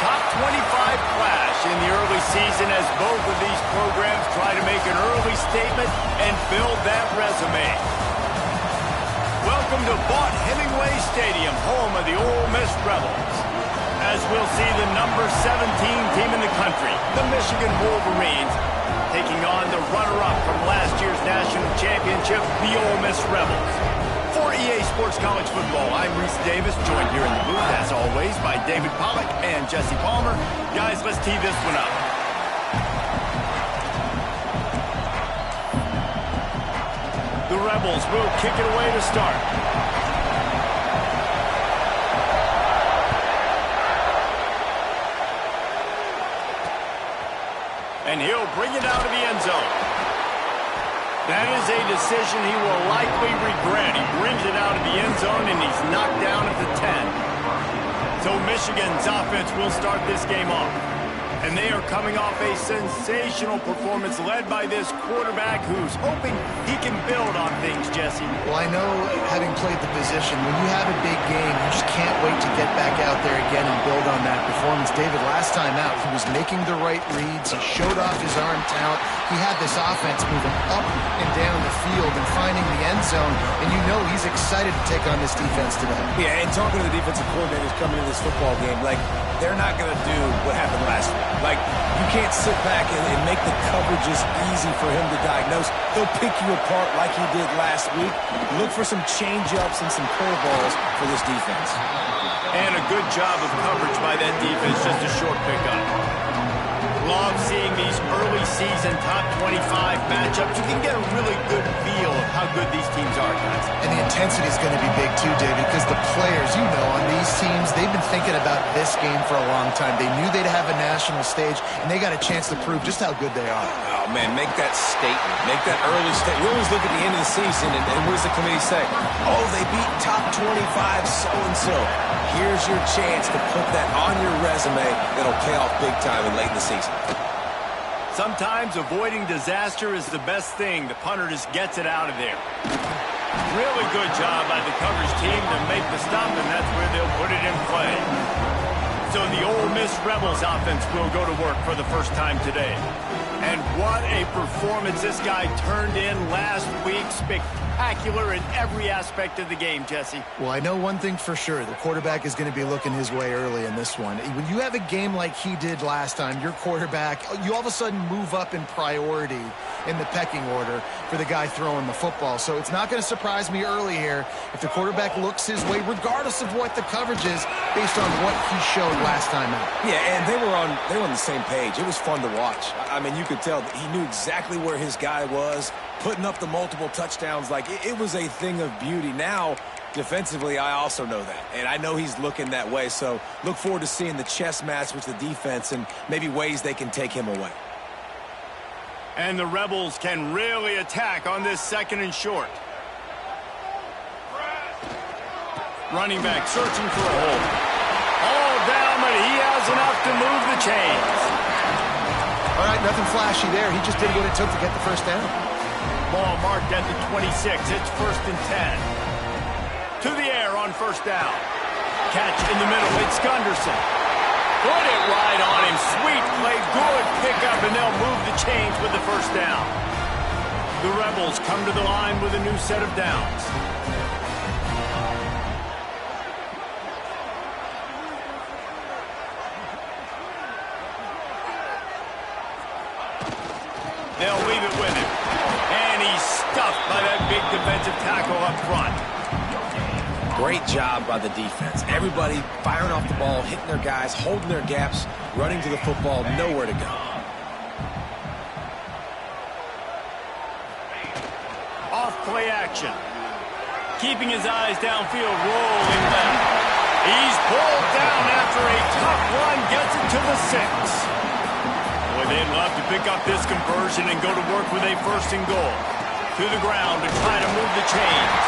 top 25 clash in the early season as both of these programs try to make an early statement and build that resume. Welcome to Vaught-Hemingway Stadium, home of the Ole Miss Rebels. As we'll see the number 17 team in the country, the Michigan Wolverines, taking on the runner-up from last year's national championship, the Ole Miss Rebels. For EA Sports College Football, I'm Reese Davis, joined here in the booth, as always, by David Pollack and Jesse Palmer. Guys, let's tee this one up. The Rebels will kick it away to start. And he'll bring it out of the end zone. That is a decision he will likely regret. He brings it out of the end zone, and he's knocked down at the 10. So Michigan's offense will start this game off. And they are coming off a sensational performance led by this quarterback who's hoping he can build on things, Jesse. Well, I know, having played the position, when you have a big game, you just can't wait to get back out there again and build on that performance. David, last time out, he was making the right reads. He showed off his arm talent. He had this offense moving up and down the field and finding the end zone. And you know he's excited to take on this defense today. Yeah, and talking to the defensive coordinators coming into this football game, like, they're not going to do what happened last week. Like, you can't sit back and make the coverages easy for him to diagnose. He'll pick you apart like he did last week. Look for some change-ups and some curveballs for this defense. And a good job of coverage by that defense, just a short pickup. Love seeing these early season top 25 matchups. You can get a really good feel of how good these teams are, guys. And the intensity is going to be big too, David, because the players, you know, on these teams, they've been thinking about this game for a long time. They knew they'd have a national stage, and they got a chance to prove just how good they are. Oh, man, make that statement. Make that early statement. We always look at the end of the season, and what does the committee say? Oh, they beat top 25 so-and-so. Here's your chance to put that on your resume that'll pay off big time and late in the season. Sometimes avoiding disaster is the best thing. The punter just gets it out of there. Really good job by the coverage team to make the stop, and that's where they'll put it in play. So the Ole Miss Rebels offense will go to work for the first time today. And what a performance this guy turned in last week. Spectacular in every aspect of the game, Jesse. Well, I know one thing for sure. The quarterback is going to be looking his way early in this one. When you have a game like he did last time, your quarterback, you all of a sudden move up in priority in the pecking order for the guy throwing the football. So it's not going to surprise me early here if the quarterback looks his way, regardless of what the coverage is, based on what he showed last time out. Yeah, and they were on the same page. It was fun to watch. I mean, you could tell that he knew exactly where his guy was, putting up the multiple touchdowns. Like, it was a thing of beauty. Now, defensively, I also know that, and I know he's looking that way. So look forward to seeing the chess match with the defense and maybe ways they can take him away. And the Rebels can really attack on this second and short. Running back searching for a hole. All down, but he has enough to move the chains. All right, nothing flashy there. He just did what it took to get the first down. Ball marked at the 26. It's 1st and 10. To the air on first down. Catch in the middle. It's Gunderson. Put it right on him. Sweet play. Good pickup, and they'll move the chains with the first down. The Rebels come to the line with a new set of downs. They'll leave it with him. And he's stuffed by that big defensive tackle up front. Great job by the defense. Everybody firing off the ball, hitting their guys, holding their gaps, running to the football, nowhere to go. Off play action. Keeping his eyes downfield, rolling left. He's pulled down after a tough run, gets it to the 6. Boy, they'd love to pick up this conversion and go to work with a 1st and goal. To the ground to try to move the chains.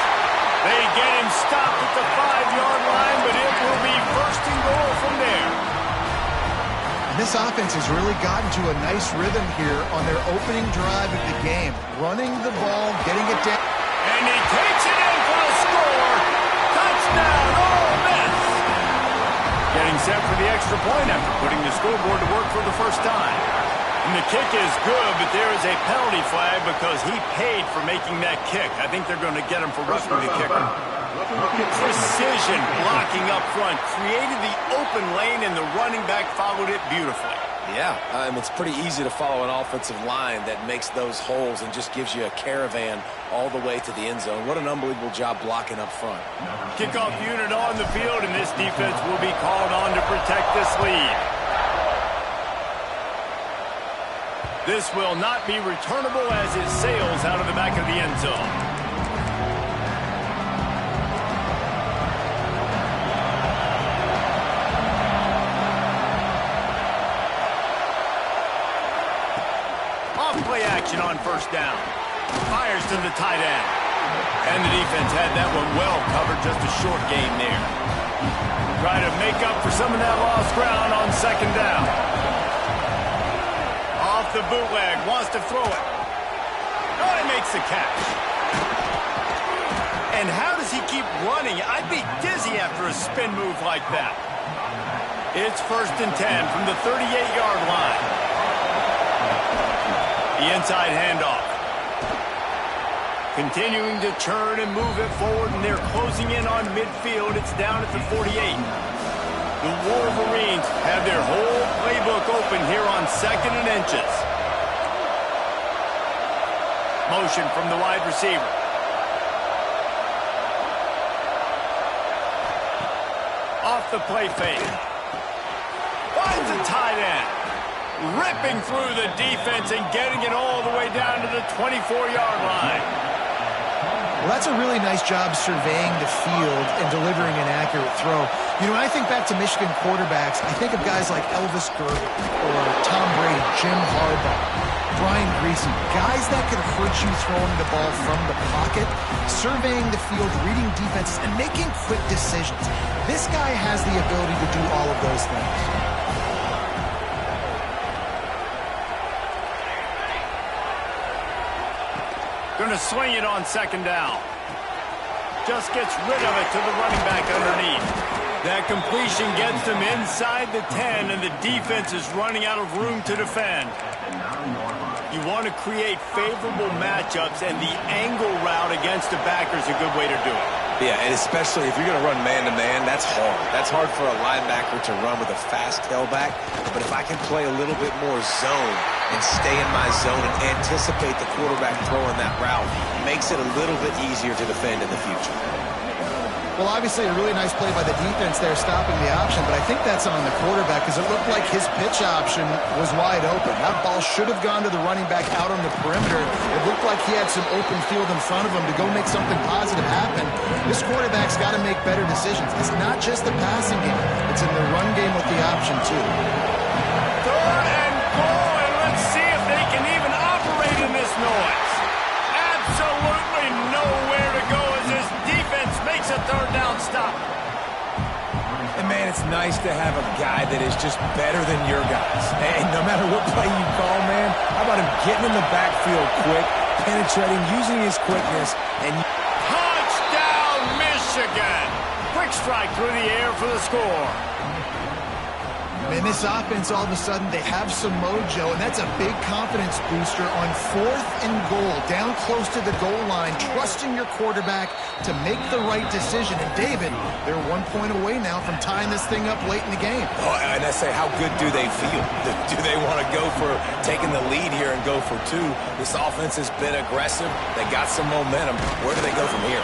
They get him stopped at the 5-yard line, but it will be 1st and goal from there. This offense has really gotten to a nice rhythm here on their opening drive of the game. Running the ball, getting it down. And he takes it in for the score. Touchdown, Ole Miss. Getting set for the extra point after putting the scoreboard to work for the first time. And the kick is good, but there is a penalty flag because he paid for making that kick. I think they're going to get him for roughing the kicker. Precision blocking up front created the open lane, and the running back followed it beautifully. Yeah, it's pretty easy to follow an offensive line that makes those holes and just gives you a caravan all the way to the end zone. What an unbelievable job blocking up front. Kickoff unit on the field, and this defense will be called on to protect this lead. This will not be returnable as it sails out of the back of the end zone. Off-play action on first down. Fires to the tight end. And the defense had that one well covered, just a short gain there. Try to make up for some of that lost ground on second down. Off the bootleg, wants to throw it. Oh, he makes the catch. And how does he keep running? I'd be dizzy after a spin move like that. It's 1st and 10 from the 38-yard line. The inside handoff. Continuing to churn and move it forward, and they're closing in on midfield. It's down at the 48. The Wolverines have their whole playbook open here on 2nd and inches. Motion from the wide receiver. Off the play fake. Finds the tight end. Ripping through the defense and getting it all the way down to the 24-yard line. Well, that's a really nice job surveying the field and delivering an accurate throw. You know, when I think back to Michigan quarterbacks, I think of guys like Elvis Gerber or Tom Brady, Jim Harbaugh, Brian Greasy, guys that could hurt you throwing the ball from the pocket, surveying the field, reading defenses, and making quick decisions. This guy has the ability to do all of those things. Going to swing it on second down. Just gets rid of it to the running back underneath. That completion gets them inside the 10, and the defense is running out of room to defend. You want to create favorable matchups, and the angle route against the backer is a good way to do it. Yeah, and especially if you're going to run man-to-man, that's hard. That's hard for a linebacker to run with a fast tailback. But if I can play a little bit more zone and stay in my zone and anticipate the quarterback throwing that route, it makes it a little bit easier to defend in the future. Well, obviously a really nice play by the defense there stopping the option, but I think that's on the quarterback because it looked like his pitch option was wide open. That ball should have gone to the running back out on the perimeter. It looked like he had some open field in front of him to go make something positive happen. This quarterback's got to make better decisions. It's not just the passing game. It's in the run game with the option, too. 3rd and goal, and let's see if they can even operate in this noise. Absolutely nowhere to go as this defense makes a 3rd down stop. And, man, it's nice to have a guy that is just better than your guys. And no matter what play you call, man, how about him getting in the backfield quick, penetrating, using his quickness, and... Touchdown, Michigan! Quick strike through the air for the score. And this offense, all of a sudden, they have some mojo, and that's a big confidence booster on 4th and goal, down close to the goal line, trusting your quarterback to make the right decision. And, David, they're 1 point away now from tying this thing up late in the game. Oh, and I say, how good do they feel? Do they want to go for taking the lead here and go for 2? This offense has been aggressive. They got some momentum. Where do they go from here?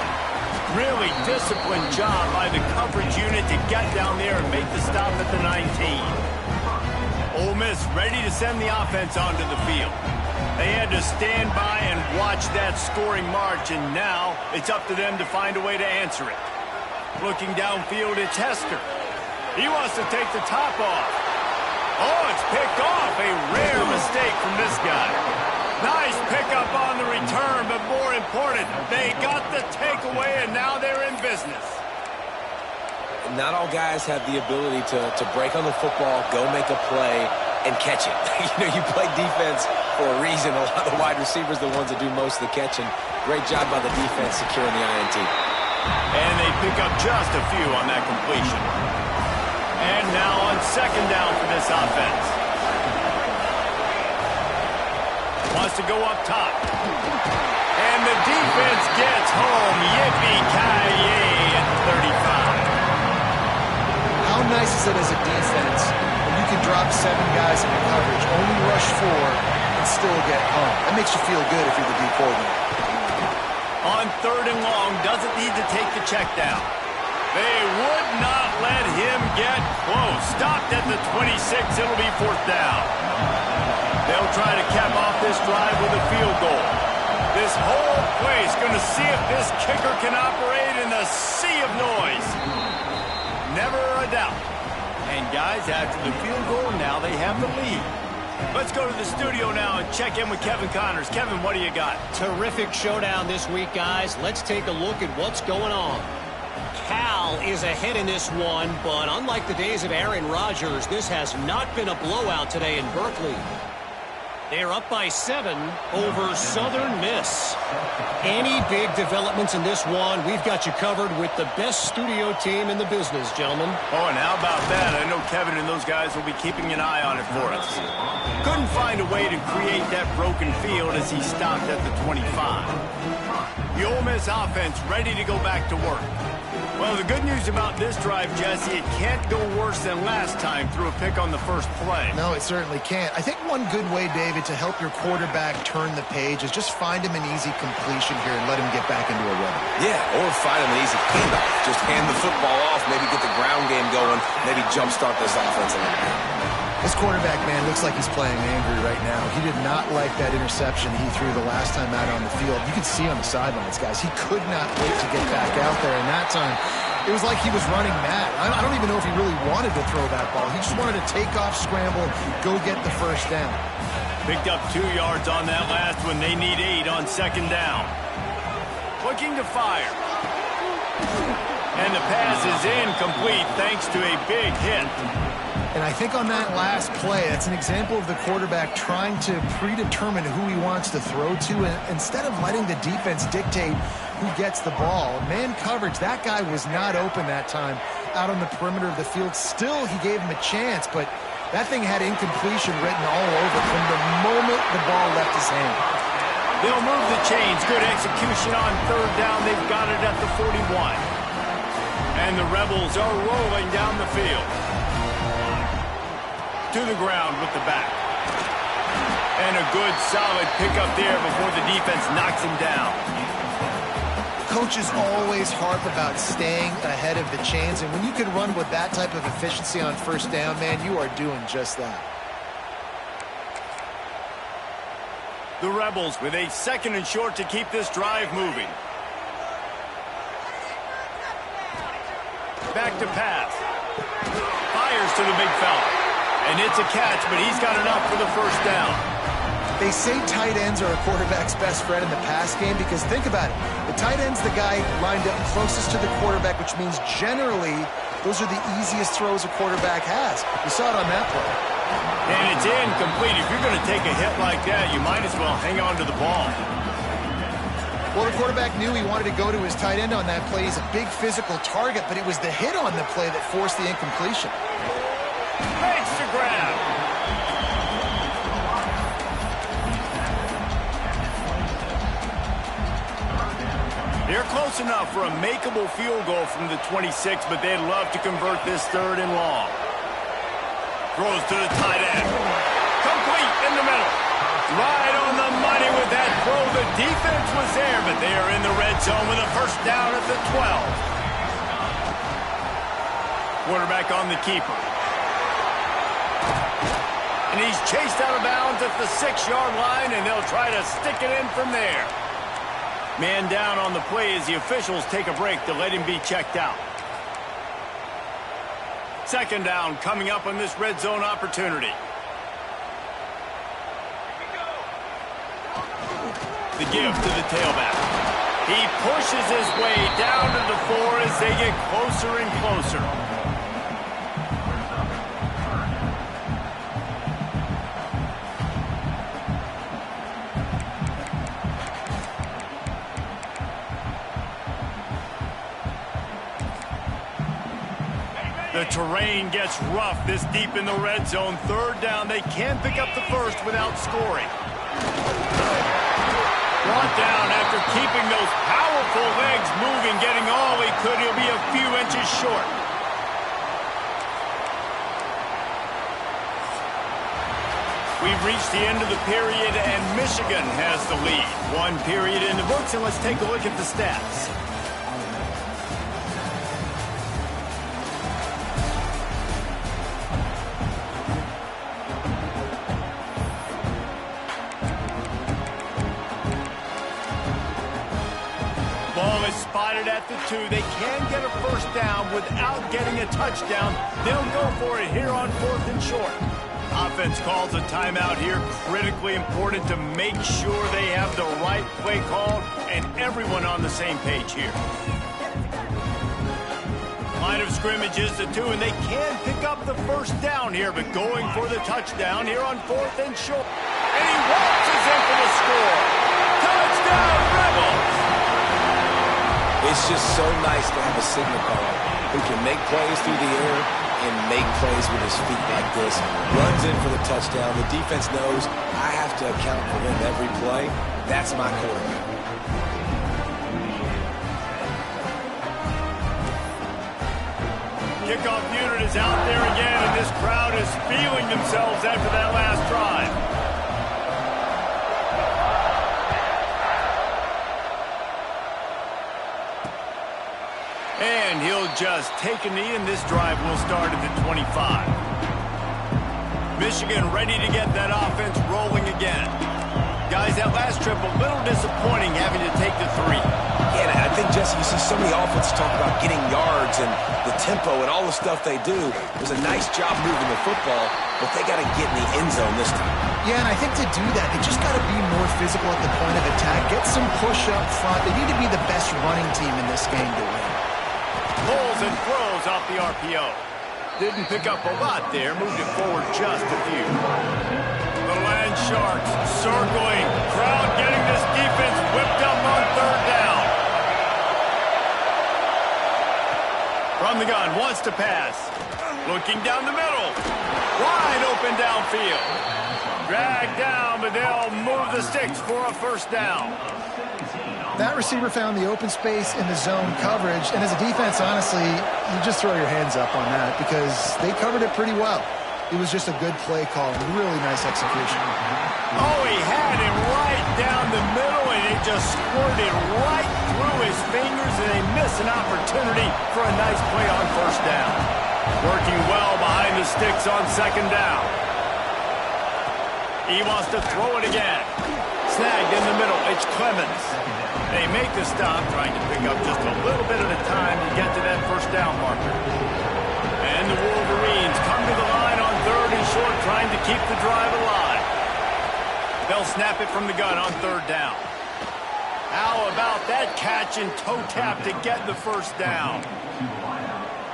Really disciplined job by the coverage unit to get down there and make the stop at the 19. Ole Miss ready to send the offense onto the field. They had to stand by and watch that scoring march, and now it's up to them to find a way to answer it. Looking downfield, it's Hester. He wants to take the top off. Oh, it's picked off. A rare mistake from this guy. Nice pickup on the return, but more important, they got the takeaway, and now they're in business. Not all guys have the ability to break on the football, go make a play, and catch it. You play defense for a reason. A lot of the wide receivers are the ones that do most of the catching. Great job by the defense securing the INT. And they pick up just a few on that completion. And now on second down for this offense. Wants to go up top. And the defense gets home. Yippee-ki-yay at 35. How nice is it as a defense when you can drop 7 guys into coverage, only rush 4, and still get home? That makes you feel good if you're the D coordinator. On third and long, doesn't need to take the check down. They would not let him get close. Stopped at the 26. It'll be fourth down. They'll try to cap off this drive with a field goal. This whole place going to see if this kicker can operate in the sea of noise. Never a doubt. And guys, after the field goal, now they have the lead. Let's go to the studio now and check in with Kevin Connors. Kevin, what do you got? Terrific showdown this week, guys. Let's take a look at what's going on. Cal is ahead in this one, but unlike the days of Aaron Rodgers, this has not been a blowout today in Berkeley. They're up by 7 over Southern Miss. Any big developments in this one, we've got you covered with the best studio team in the business, gentlemen. Oh, and how about that? I know Kevin and those guys will be keeping an eye on it for us. Couldn't find a way to create that broken field as he stopped at the 25. The Ole Miss offense ready to go back to work. Well, the good news about this drive, Jesse, it can't go worse than last time through a pick on the first play. No, it certainly can't. I think one good way, David, to help your quarterback turn the page is just find him an easy completion here and let him get back into a rhythm. Yeah, or find him an easy handoff. Just hand the football off, maybe get the ground game going, maybe jumpstart this offense a little bit. This quarterback, man, looks like he's playing angry right now. He did not like that interception he threw the last time out on the field. You can see on the sidelines, guys. He could not wait to get back out there, and that time it was like he was running mad. I don't even know if he really wanted to throw that ball. He just wanted to take off, scramble, go get the first down. Picked up 2 yards on that last one. They need 8 on second down. Looking to fire. And the pass is incomplete thanks to a big hit. And I think on that last play, that's an example of the quarterback trying to predetermine who he wants to throw to, and instead of letting the defense dictate who gets the ball. Man coverage, that guy was not open that time out on the perimeter of the field. Still, he gave him a chance, but that thing had incompletion written all over from the moment the ball left his hand. They'll move the chains. Good execution on third down. They've got it at the 41. And the Rebels are rolling down the field. To the ground with the back. And a good solid pickup there before the defense knocks him down. Coaches always harp about staying ahead of the chains, and when you can run with that type of efficiency on first down, man, you are doing just that. The Rebels with a second and short to keep this drive moving. Back to pass. Fires to the big fella. And it's a catch, but he's got enough for the first down. They say tight ends are a quarterback's best friend in the pass game because think about it. The tight end's the guy lined up closest to the quarterback, which means generally those are the easiest throws a quarterback has. You saw it on that play. And it's incomplete. If you're going to take a hit like that, you might as well hang on to the ball. Well, the quarterback knew he wanted to go to his tight end on that play. He's a big physical target, but it was the hit on the play that forced the incompletion. Makes the grab. They're close enough for a makeable field goal from the 26, but they'd love to convert this third and long. Throws to the tight end. Complete in the middle. Right on the money with that throw. The defense was there, but they are in the red zone with a first down at the 12. Quarterback on the keeper. And he's chased out of bounds at the 6-yard line, and they'll try to stick it in from there. Man down on the play as the officials take a break to let him be checked out. Second down coming up on this red zone opportunity. The give to the tailback. He pushes his way down to the 4 as they get closer and closer. The terrain gets rough this deep in the red zone. Third down, they can pick up the first without scoring. Brought down after keeping those powerful legs moving, getting all he could. He'll be a few inches short. We've reached the end of the period, and Michigan has the lead. One period in the books, and let's take a look at the stats. Ball is spotted at the 2. They can get a first down without getting a touchdown. They'll go for it here on 4th and short. Offense calls a timeout here. Critically important to make sure they have the right play called and everyone on the same page here. Line of scrimmage is the 2, and they can pick up the first down here, but going for the touchdown here on 4th and short. And he waltzes in for the score. Touchdown, Rebels! It's just so nice to have a signal caller who can make plays through the air and make plays with his feet like this. Runs in for the touchdown. The defense knows I have to account for him every play. That's my quarterback. Kickoff unit is out there again, and this crowd is feeling themselves after that last drive. And he'll just take a knee, and this drive will start at the 25. Michigan ready to get that offense rolling again. Guys, that last trip a little disappointing having to take the 3. Yeah, and I think, Jesse, you see so many offenses talk about getting yards and the tempo and all the stuff they do. It was a nice job moving the football, but they got to get in the end zone this time. Yeah, and I think to do that, they just got to be more physical at the point of attack. Get some push up front. They need to be the best running team in this game to win. Pulls and throws off the RPO. Didn't pick up a lot there. Moved it forward just a few. The Land Sharks circling. Crowd getting this defense whipped up on 3rd down. From the gun, wants to pass. Looking down the middle. Wide open downfield. Dragged down, but they'll move the sticks for a first down. That receiver found the open space in the zone coverage, and as a defense, honestly, you just throw your hands up on that because they covered it pretty well. It was just a good play call, really nice execution. Oh, he had it right down the middle, and it just squirted right through his fingers, and they miss an opportunity for a nice play on first down. Working well behind the sticks on 2nd down. He wants to throw it again. Snagged in the middle. It's Clemens. They make the stop, trying to pick up just a little bit at a time to get to that first down marker. And the Wolverines come to the line on 3rd and short, trying to keep the drive alive. They'll snap it from the gun on 3rd down. How about that catch and toe tap to get the first down?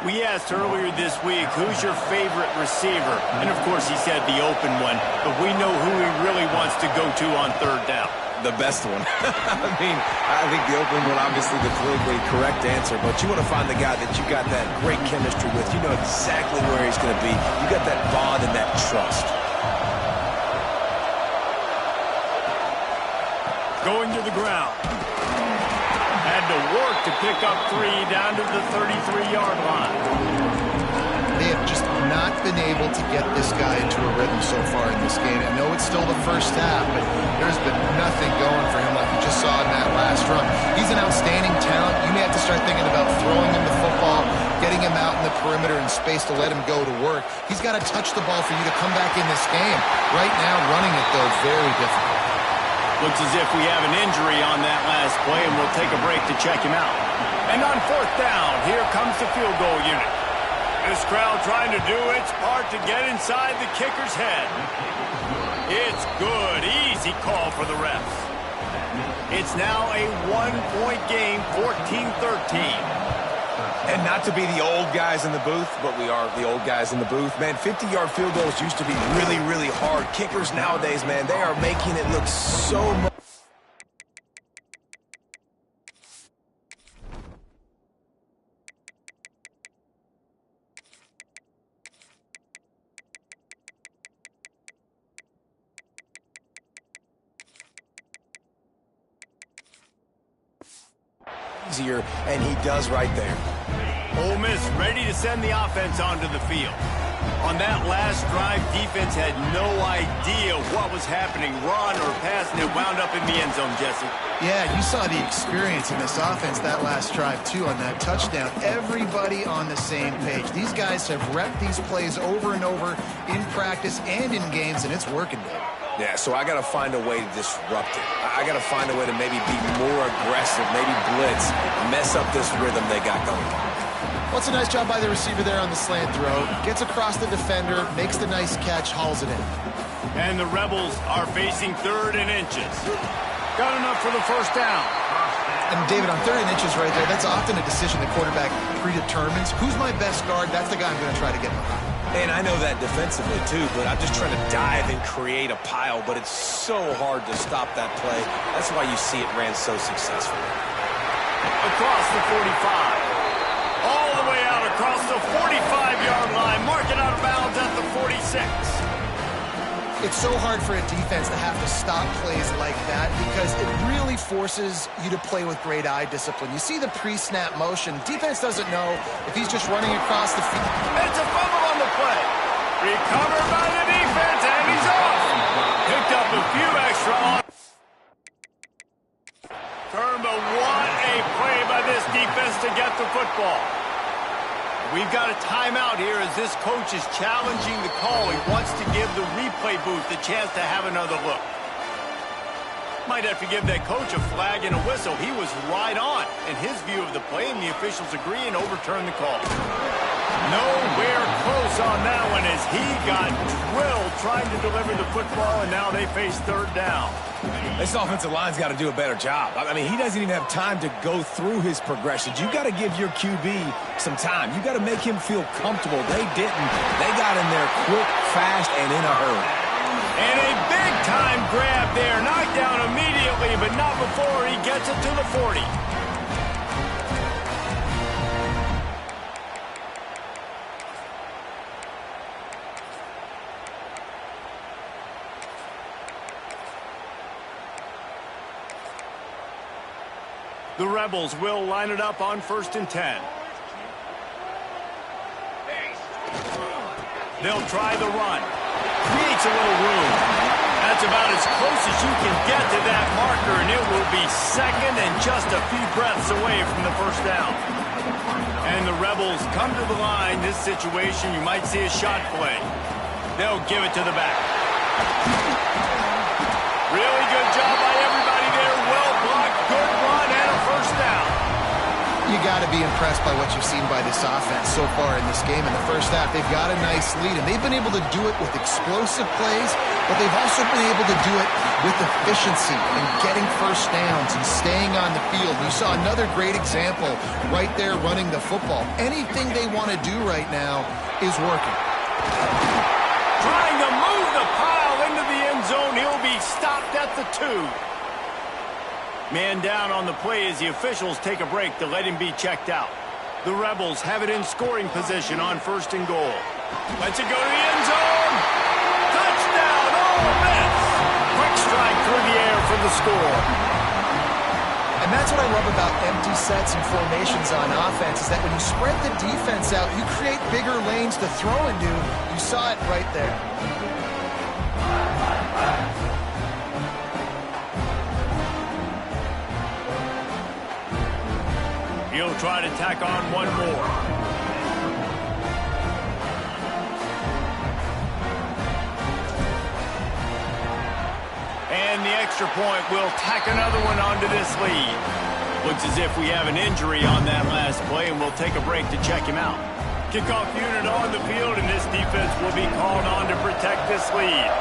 We asked earlier this week, who's your favorite receiver? And, of course, he said the open one, but we know who he really wants to go to on 3rd down. The best one. I think the open one, obviously the politically correct answer, but you want to find the guy that you got that great chemistry with. You know exactly where he's going to be. You got that bond and that trust. Going to the ground. Had to work to pick up 3 down to the 33-yard line. They have just not been able to get this guy into a rhythm so far in this game. I know it's still the first half, but there's been nothing going for him like you just saw in that last run. He's an outstanding talent. You may have to start thinking about throwing him the football, getting him out in the perimeter in space to let him go to work. He's got to touch the ball for you to come back in this game. Right now, running it, though, very difficult. Looks as if we have an injury on that last play, and we'll take a break to check him out. And on 4th down, here comes the field goal unit. This crowd trying to do its part to get inside the kicker's head. It's good. Easy call for the refs. It's now a 1-point game, 14-13. And not to be the old guys in the booth, but we are the old guys in the booth. Man, 50-yard field goals used to be really, really hard. Kickers nowadays, man, they are making it look so much. easier, and he does right there. Ole Miss ready to send the offense onto the field. On that last drive, defense had no idea what was happening, run or pass, and it wound up in the end zone, Jesse. Yeah, you saw the experience in this offense that last drive, too, on that touchdown. Everybody on the same page. These guys have repped these plays over and over in practice and in games, and it's working, Dave. Yeah, so I got to find a way to disrupt it. I got to find a way to maybe be more aggressive, maybe blitz, mess up this rhythm they got going. Well, it's a nice job by the receiver there on the slant throw. Gets across the defender, makes the nice catch, hauls it in. And the Rebels are facing 3rd and inches. Got enough for the first down. And, David, on 3rd and inches right there, that's often a decision the quarterback predetermines. Who's my best guard? That's the guy I'm going to try to get behind. And I know that defensively, too, but I'm just trying to dive and create a pile, but it's so hard to stop that play. That's why you see it ran so successfully. Across the 45. All the way out across the 45-yard line. Marking out of bounds at the 46. It's so hard for a defense to have to stop plays like that because it really forces you to play with great eye discipline. You see the pre-snap motion. Defense doesn't know if he's just running across the field. It's a fumble on the play. Recovered by the defense, and he's off. Picked up a few extra on. Turnbull, what a play by this defense to get the football. We've got a timeout here as this coach is challenging the call. He wants to give the replay booth a chance to have another look. Might have to give that coach a flag and a whistle. He was right on in his view of the play, and the officials agree and overturn the call. Nowhere close on that one as he got drilled trying to deliver the football, and now they face 3rd down. This offensive line's got to do a better job. I mean, he doesn't even have time to go through his progressions. You got to give your QB some time. You got to make him feel comfortable. They didn't. They got in there quick, fast, and in a hurry. And a big-time grab there. Knocked down immediately, but not before he gets it to the 40. The Rebels will line it up on 1st and 10. They'll try the run. Creates a little room. That's about as close as you can get to that marker, and it will be 2nd and just a few breaths away from the first down. And the Rebels come to the line. This situation, you might see a shot play. They'll give it to the back. Really good job by everybody there. Well blocked, good run, and a first down. You got to be impressed by what you've seen by this offense so far in this game. In the first half, they've got a nice lead, and they've been able to do it with explosive plays, but they've also been able to do it with efficiency and getting first downs and staying on the field. You saw another great example right there running the football. Anything they want to do right now is working. Trying to move the pile into the end zone. He'll be stopped at the 2. Man down on the play as the officials take a break to let him be checked out. The Rebels have it in scoring position on 1st and goal. Lets it go to the end zone. Touchdown, Ole Miss. Quick strike through the air for the score. And that's what I love about empty sets and formations on offense is that when you spread the defense out, you create bigger lanes to throw into. You saw it right there. He'll try to tack on one more. And the extra point will tack another one onto this lead. Looks as if we have an injury on that last play, and we'll take a break to check him out. Kickoff unit on the field, and this defense will be called on to protect this lead.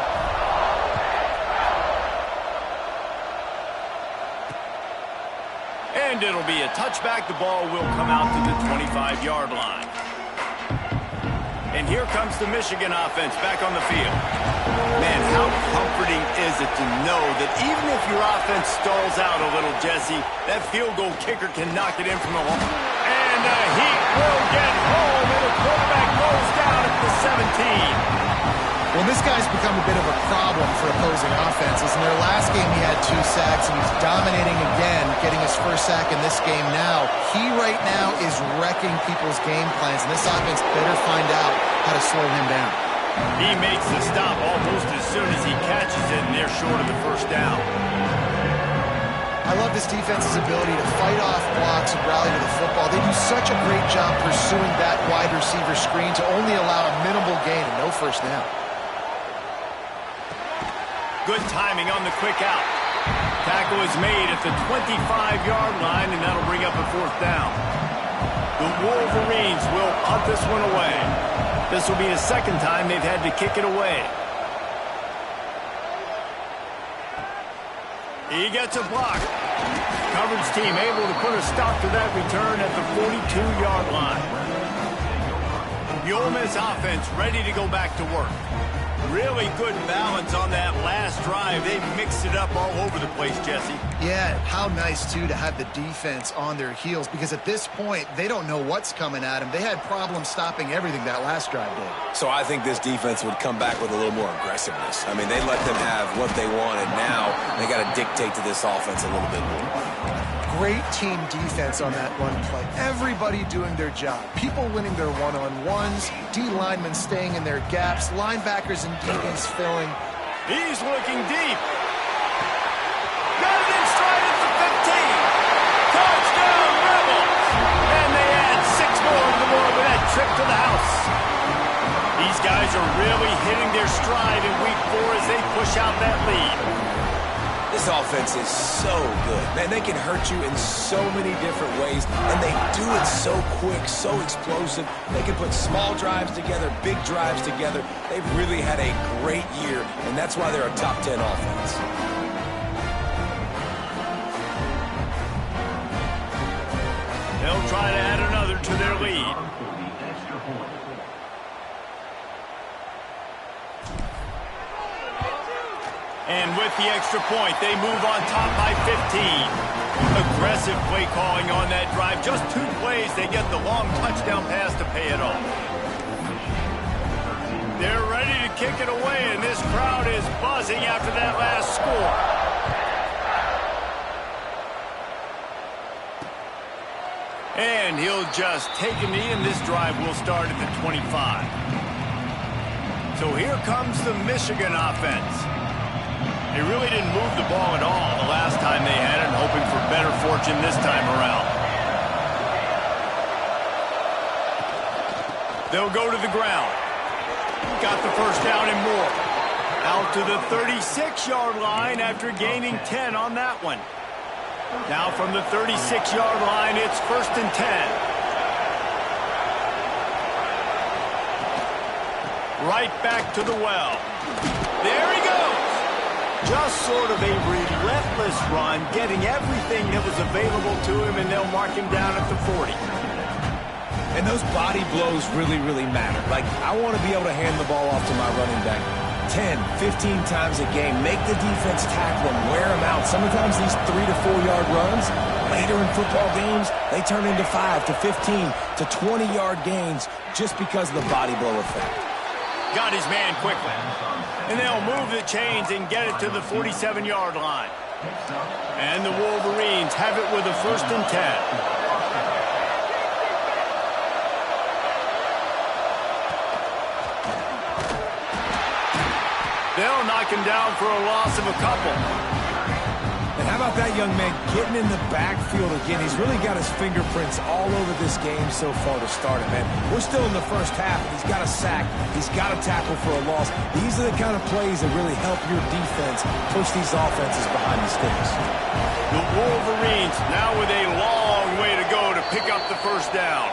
And it'll be a touchback. The ball will come out to the 25-yard line. And here comes the Michigan offense back on the field. Man, how comforting is it to know that even if your offense stalls out a little, Jesse, that field goal kicker can knock it in from the long. And he will get home, and the quarterback goes down at the 17. Well, this guy's become a bit of a problem for opposing offenses. In their last game, he had 2 sacks, and he's dominating again, getting his first sack in this game now. He right now is wrecking people's game plans, and this offense better find out how to slow him down. He makes the stop almost as soon as he catches it, and they're short of the first down. I love this defense's ability to fight off blocks and rally to the football. They do such a great job pursuing that wide receiver screen to only allow a minimal gain and no first down. Good timing on the quick out. Tackle is made at the 25-yard line, and that'll bring up a 4th down. The Wolverines will punt this one away. This will be the 2nd time they've had to kick it away. He gets a block. Coverage team able to put a stop to that return at the 42-yard line. The Ole Miss offense ready to go back to work. Really good balance on that last drive. They mixed it up all over the place, Jesse. Yeah, how nice, too, to have the defense on their heels, because at this point, they don't know what's coming at them. They had problems stopping everything that last drive did. So I think this defense would come back with a little more aggressiveness. I mean, they let them have what they wanted. Now they got to dictate to this offense a little bit more. Great team defense on that run play. Everybody doing their job. People winning their one-on-ones, D-linemen staying in their gaps, linebackers and DBs filling. He's looking deep. Got it in stride at the 15. Touchdown, Rebels. And they add 6 more to the board with that trip to the house. These guys are really hitting their stride in week 4 as they push out that lead. This offense is so good. Man, they can hurt you in so many different ways, and they do it so quick, so explosive. They can put small drives together, big drives together. They've really had a great year, and that's why they're a top 10 offense. They'll try to add another to their lead. And with the extra point, they move on top by 15. Aggressive play calling on that drive. Just 2 plays, they get the long touchdown pass to pay it off. They're ready to kick it away, and this crowd is buzzing after that last score. And he'll just take a knee, and this drive will start at the 25. So here comes the Michigan offense. They really didn't move the ball at all the last time they had it, hoping for better fortune this time around. They'll go to the ground. Got the first down and more. Out to the 36-yard line after gaining 10 on that one. Now from the 36-yard line, it's 1st and 10. Right back to the well. There he goes. Just sort of a relentless run, getting everything that was available to him, and they'll mark him down at the 40. And those body blows really, really matter. Like, I want to be able to hand the ball off to my running back 10, 15 times a game. Make the defense tackle them, wear them out. Sometimes these 3 to 4 yard runs, later in football games, they turn into 5 to 15 to 20-yard gains just because of the body blow effect. Got his man quickly. And they'll move the chains and get it to the 47-yard line. And the Wolverines have it with a 1st and 10. They'll knock him down for a loss of a couple. And how about that young man getting in the backfield again? He's really got his fingerprints all over this game so far to start it, man. We're still in the first half, and he's got a sack. He's got a tackle for a loss. These are the kind of plays that really help your defense push these offenses behind the sticks. The Wolverines now with a long way to go to pick up the first down.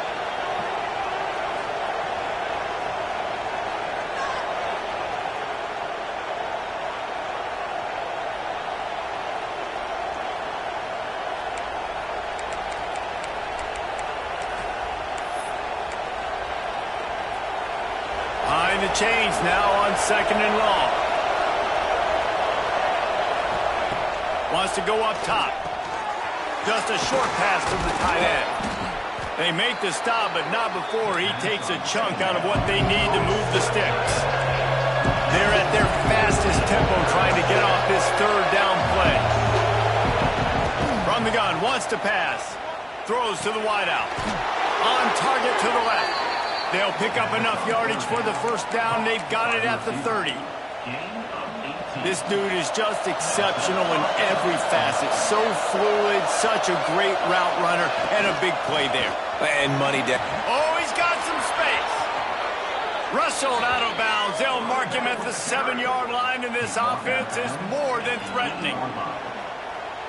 The chains now on 2nd and long. Wants to go up top. Just a short pass to the tight end. They make the stop, but not before he takes a chunk out of what they need to move the sticks. They're at their fastest tempo trying to get off this third down play. From the gun, wants to pass. Throws to the wideout. On target to the left. They'll pick up enough yardage for the first down. They've got it at the 30. This dude is just exceptional in every facet. So fluid, such a great route runner, and a big play there. And money down. Oh, he's got some space. Wrestled out of bounds. They'll mark him at the 7-yard line, and this offense is more than threatening.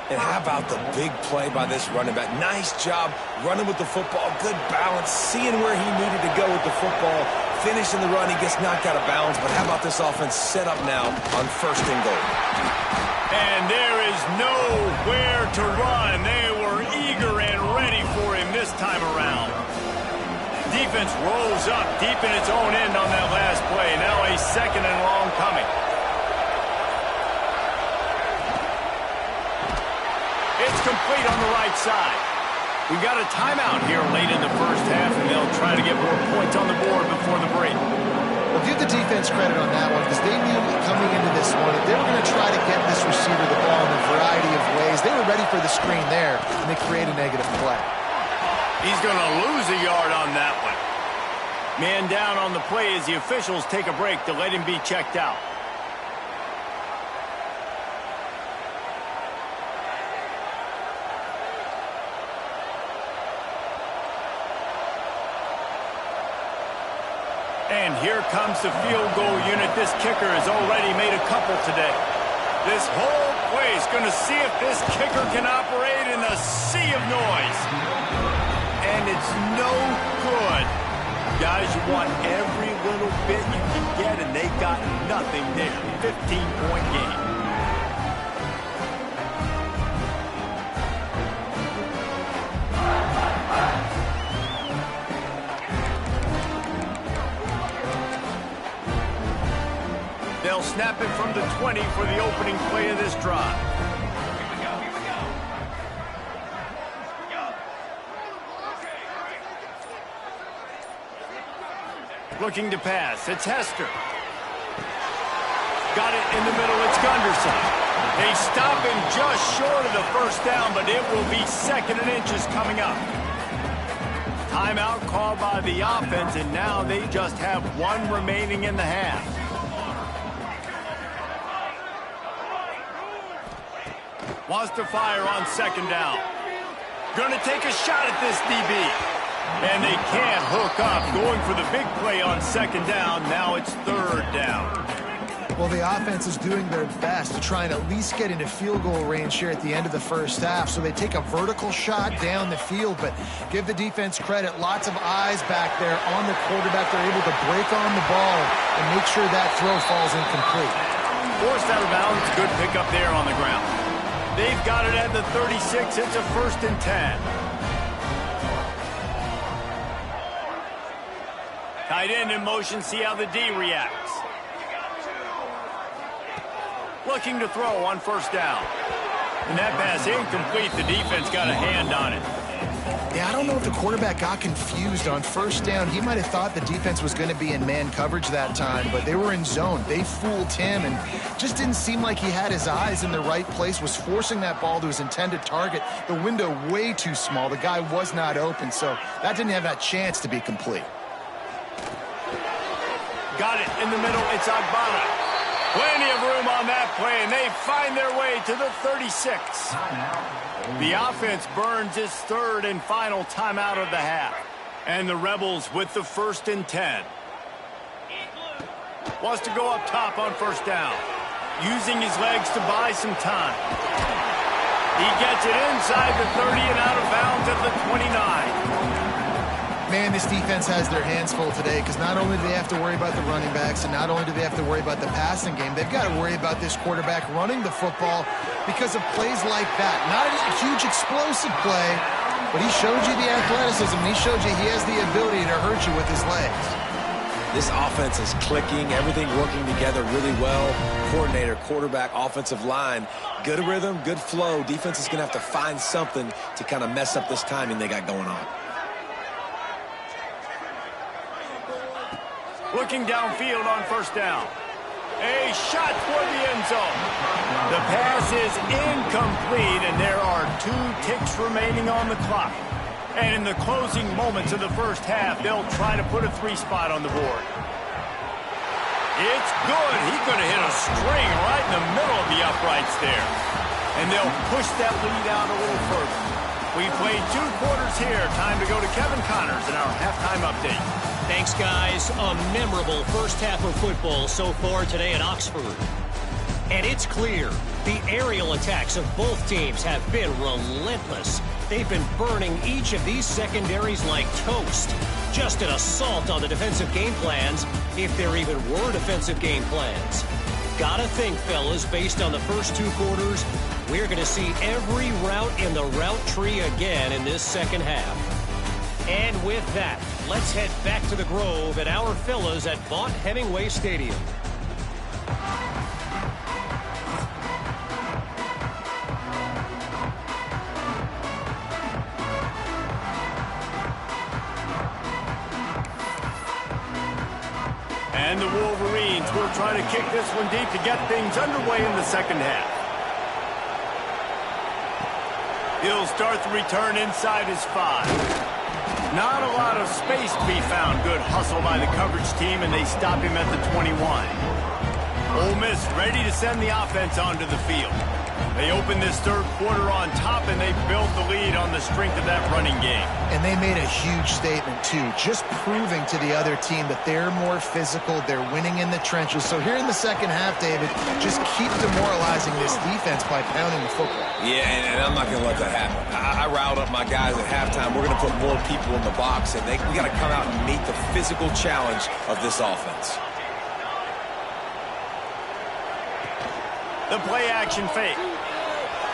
And how about the big play by this running back? Nice job running with the football. Good balance, seeing where he needed to go with the football. Finishing the run, he gets knocked out of bounds. But how about this offense set up now on 1st and goal? And there is nowhere to run. They were eager and ready for him this time around. Defense rolls up deep in its own end on that last play. Now a 2nd and long coming. It's complete on the right side. We've got a timeout here late in the first half, and they'll try to get more points on the board before the break. Well, give the defense credit on that one because they knew coming into this one that they were going to try to get this receiver the ball in a variety of ways. They were ready for the screen there, and they create a negative play. He's going to lose a yard on that one. Man down on the play as the officials take a break to let him be checked out. And here comes the field goal unit. This kicker has already made a couple today. This whole place going to see if this kicker can operate in a sea of noise. And it's no good. Guys, you want every little bit you can get, and they got nothing there. 15-point game. They'll snap it from the 20 for the opening play of this drive. Looking to pass. It's Hester. Got it in the middle. It's Gunderson. They stop him just short of the first down, but it will be 2nd and inches coming up. Timeout called by the offense, and now they just have 1 remaining in the half. Wants to fire on 2nd down. Going to take a shot at this DB. And they can't hook up. Going for the big play on 2nd down. Now it's 3rd down. Well, the offense is doing their best to try and at least get into field goal range here at the end of the first half. So they take a vertical shot down the field, but give the defense credit. Lots of eyes back there on the quarterback. They're able to break on the ball and make sure that throw falls incomplete. Forced out of bounds. Good pickup there on the ground. They've got it at the 36. It's a 1st and 10. Tight end in motion. See how the D reacts. Looking to throw on 1st down. And that pass incomplete. The defense got a hand on it. Yeah, I don't know if the quarterback got confused on 1st down. He might have thought the defense was going to be in man coverage that time, but they were in zone. They fooled him and just didn't seem like he had his eyes in the right place, was forcing that ball to his intended target. The window way too small. The guy was not open, so that didn't have that chance to be complete. Got it in the middle. It's Agbana. Plenty of room on that play, and they find their way to the 36. The offense burns its 3rd and final timeout of the half. And the Rebels with the 1st and 10. Wants to go up top on 1st down. Using his legs to buy some time. He gets it inside the 30 and out of bounds at the 29. Man, this defense has their hands full today because not only do they have to worry about the running backs and not only do they have to worry about the passing game, they've got to worry about this quarterback running the football because of plays like that. Not a huge explosive play, but he showed you the athleticism. He showed you he has the ability to hurt you with his legs. This offense is clicking, everything working together really well. Coordinator, quarterback, offensive line, good rhythm, good flow. Defense is going to have to find something to kind of mess up this timing they got going on. Looking downfield on 1st down. A shot toward the end zone. The pass is incomplete, and there are 2 ticks remaining on the clock. And in the closing moments of the first half, they'll try to put a 3-spot on the board. It's good. He's going to hit a string right in the middle of the uprights there. And they'll push that lead out a little further. We played 2 quarters here. Time to go to Kevin Connors in our halftime update. Thanks, guys. A memorable first half of football so far today at Oxford. And it's clear the aerial attacks of both teams have been relentless. They've been burning each of these secondaries like toast. Just an assault on the defensive game plans, if there even were defensive game plans. Gotta think, fellas, based on the first 2 quarters, we're going to see every route in the route tree again in this second half. And with that, let's head back to the Grove and our fellas at Vaught Hemingway Stadium. And the Wolverines will try to kick this one deep to get things underway in the second half. He'll start the return inside his 5. Not a lot of space to be found. Good hustle by the coverage team, and they stop him at the 21. Ole Miss ready to send the offense onto the field. They open this third quarter on top, and they built the lead on the strength of that running game. And they made a huge statement, too, just proving to the other team that they're more physical, they're winning in the trenches. So here in the second half, David, just keep demoralizing this defense by pounding the football. Yeah, and I'm not going to let that happen. I riled up my guys at halftime. We're going to put more people in the box, and we got to come out and meet the physical challenge of this offense. The play action fake.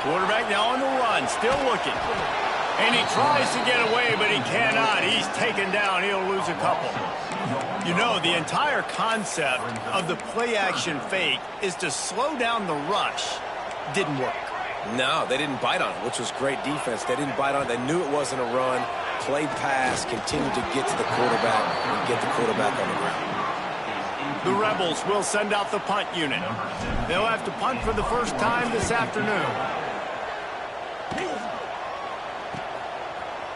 Quarterback now on the run, still looking. And he tries to get away, but he cannot. He's taken down. He'll lose a couple. You know, the entire concept of the play action fake is to slow down the rush. Didn't work. No, they didn't bite on it, which was great defense. They didn't bite on it. They knew it wasn't a run. Played pass, continued to get to the quarterback and get the quarterback on the ground. The Rebels will send out the punt unit. They'll have to punt for the first time this afternoon.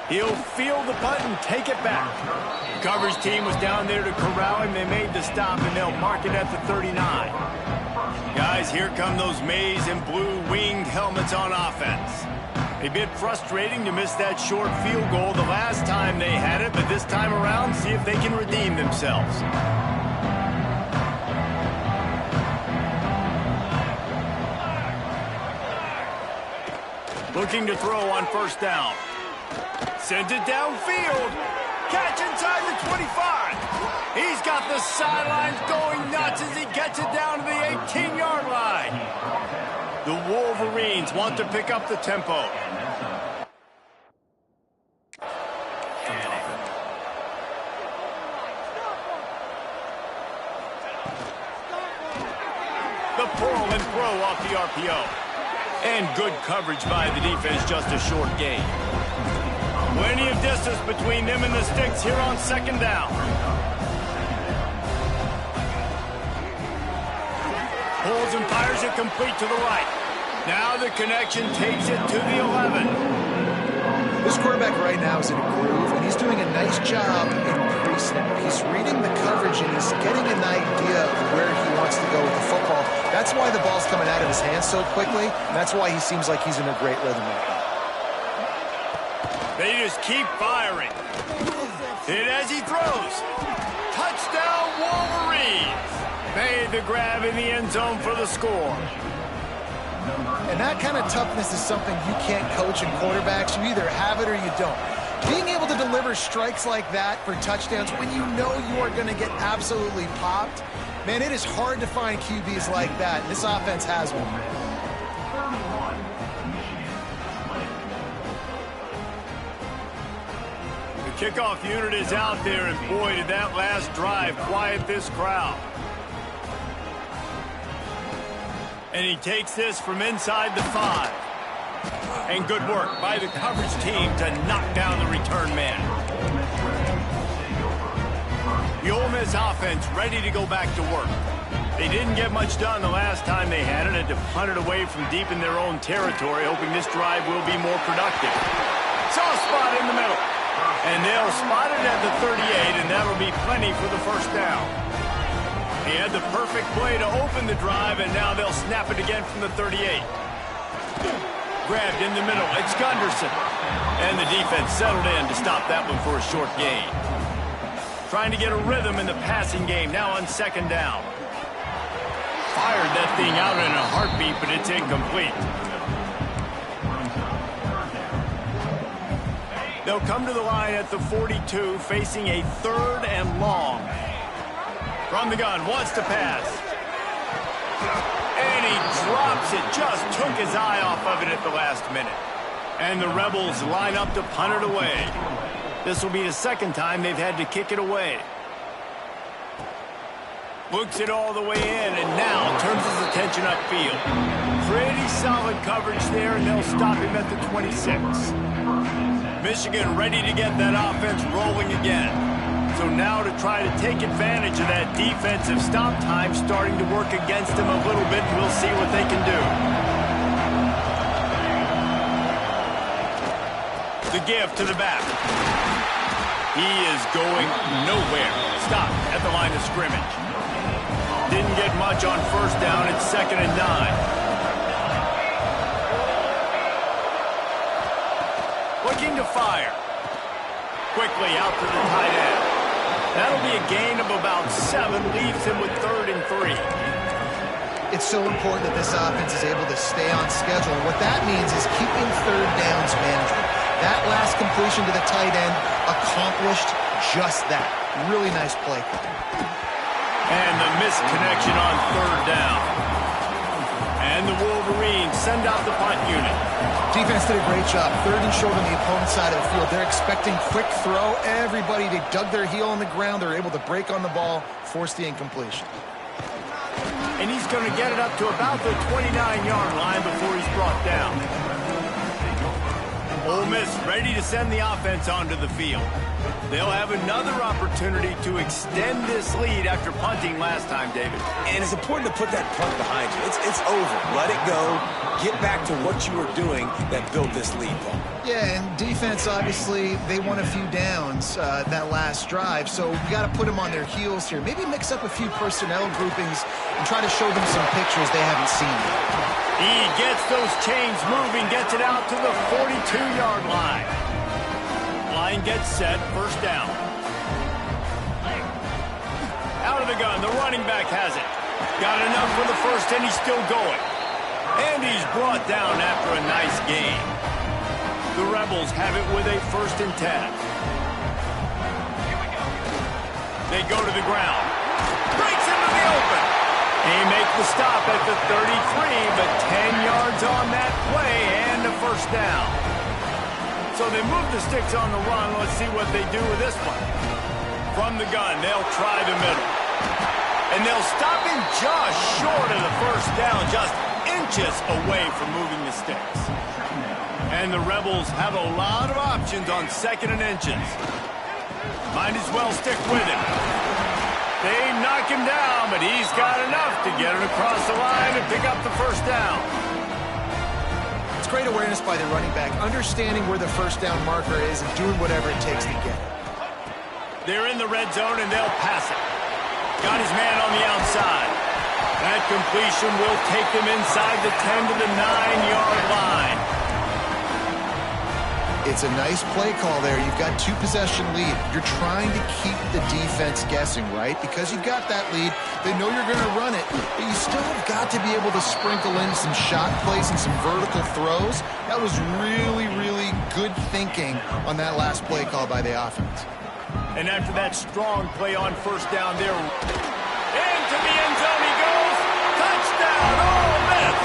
He'll field the punt and take it back. The coverage team was down there to corral him. They made the stop, and they'll mark it at the 39. Guys, here come those maize and blue winged helmets on offense. A bit frustrating to miss that short field goal the last time they had it, but this time around, see if they can redeem themselves. Looking to throw on first down. Sends it downfield. Catch inside the 25. He's got the sidelines going nuts as he gets it down to the 18-yard line. The Wolverines want to pick up the tempo. The pull and throw off the RPO. And good coverage by the defense, just a short gain. Plenty of distance between them and the sticks here on second down. Pulls and fires it complete to the right. Now the connection takes it to the 11. This quarterback right now is in a groove, and he's doing a nice job in pre-snap. He's reading the coverage, and he's getting an idea of where he wants to go with the football. That's why the ball's coming out of his hands so quickly, and that's why he seems like he's in a great rhythm right now. They just keep firing. Hit as he throws. Touchdown, Wolverines. Made the grab in the end zone for the score. And that kind of toughness is something you can't coach in quarterbacks. You either have it or you don't. Being able to deliver strikes like that for touchdowns when you know you are going to get absolutely popped, man, it is hard to find QBs like that. This offense has one. The kickoff unit is out there, and boy, did that last drive quiet this crowd. And he takes this from inside the 5. And good work by the coverage team to knock down the return man. The Ole Miss offense ready to go back to work. They didn't get much done the last time they had it. Had to punt it away from deep in their own territory, hoping this drive will be more productive. Soft spot in the middle. And they'll spot it at the 38, and that'll be plenty for the first down. He had the perfect play to open the drive, and now they'll snap it again from the 38. Grabbed in the middle. It's Gunderson. And the defense settled in to stop that one for a short gain. Trying to get a rhythm in the passing game, now on second down. Fired that thing out in a heartbeat, but it's incomplete. They'll come to the line at the 42, facing a 3rd and long. From the gun, wants to pass. And he drops it, just took his eye off of it at the last minute. And the Rebels line up to punt it away. This will be the second time they've had to kick it away. Looks it all the way in, and now turns his attention upfield. Pretty solid coverage there, and they'll stop him at the 26. Michigan ready to get that offense rolling again. So now to try to take advantage of that defensive stop time starting to work against them a little bit, and we'll see what they can do. The give to the back. He is going nowhere. Stop at the line of scrimmage. Didn't get much on first down. It's 2nd and 9. Looking to fire. Quickly out to the tight end. That'll be a gain of about 7. Leaves him with 3rd and 3. It's so important that this offense is able to stay on schedule. And what that means is keeping 3rd downs manageable. That last completion to the tight end accomplished just that. Really nice play. And the missed connection on 3rd down. And the Wolverines send out the punt unit. Defense did a great job. 3rd and short on the opponent's side of the field. They're expecting quick throw. Everybody, they dug their heel on the ground. They're able to break on the ball, force the incompletion. And he's going to get it up to about the 29-yard line before he's brought down. Ole Miss ready to send the offense onto the field. They'll have another opportunity to extend this lead after punting last time, David. And it's important to put that punt behind you. It's over. Let it go. Get back to what you were doing that built this lead, Paul. Yeah, and defense, obviously, they won a few downs that last drive, so we got to put them on their heels here. Maybe mix up a few personnel groupings and try to show them some pictures they haven't seen yet. He gets those chains moving, gets it out to the 42-yard line. Line gets set, first down. Out of the gun, the running back has it. Got enough for the first, and he's still going. And he's brought down after a nice gain. The Rebels have it with a 1st and 10. They go to the ground. Breaks into the open. They make the stop at the 33, but 10 yards on that play and a first down. So they move the sticks on the run. Let's see what they do with this one. From the gun, they'll try the middle. And they'll stop him just short of the first down, just inches away from moving the sticks. And the Rebels have a lot of options on 2nd and inches. Might as well stick with him. They knock him down, but he's got enough to get it across the line and pick up the first down. It's great awareness by the running back, understanding where the first down marker is and doing whatever it takes to get it. They're in the red zone, and they'll pass it. Got his man on the outside. That completion will take them inside the 10 to the 9-yard line. It's a nice play call there. You've got 2-possession lead. You're trying to keep the defense guessing, right? Because you've got that lead. They know you're going to run it, but you still have got to be able to sprinkle in some shot plays and some vertical throws. That was really, really good thinking on that last play call by the offense. And after that strong play on first down there, into the end zone he goes. Touchdown, Ole Miss!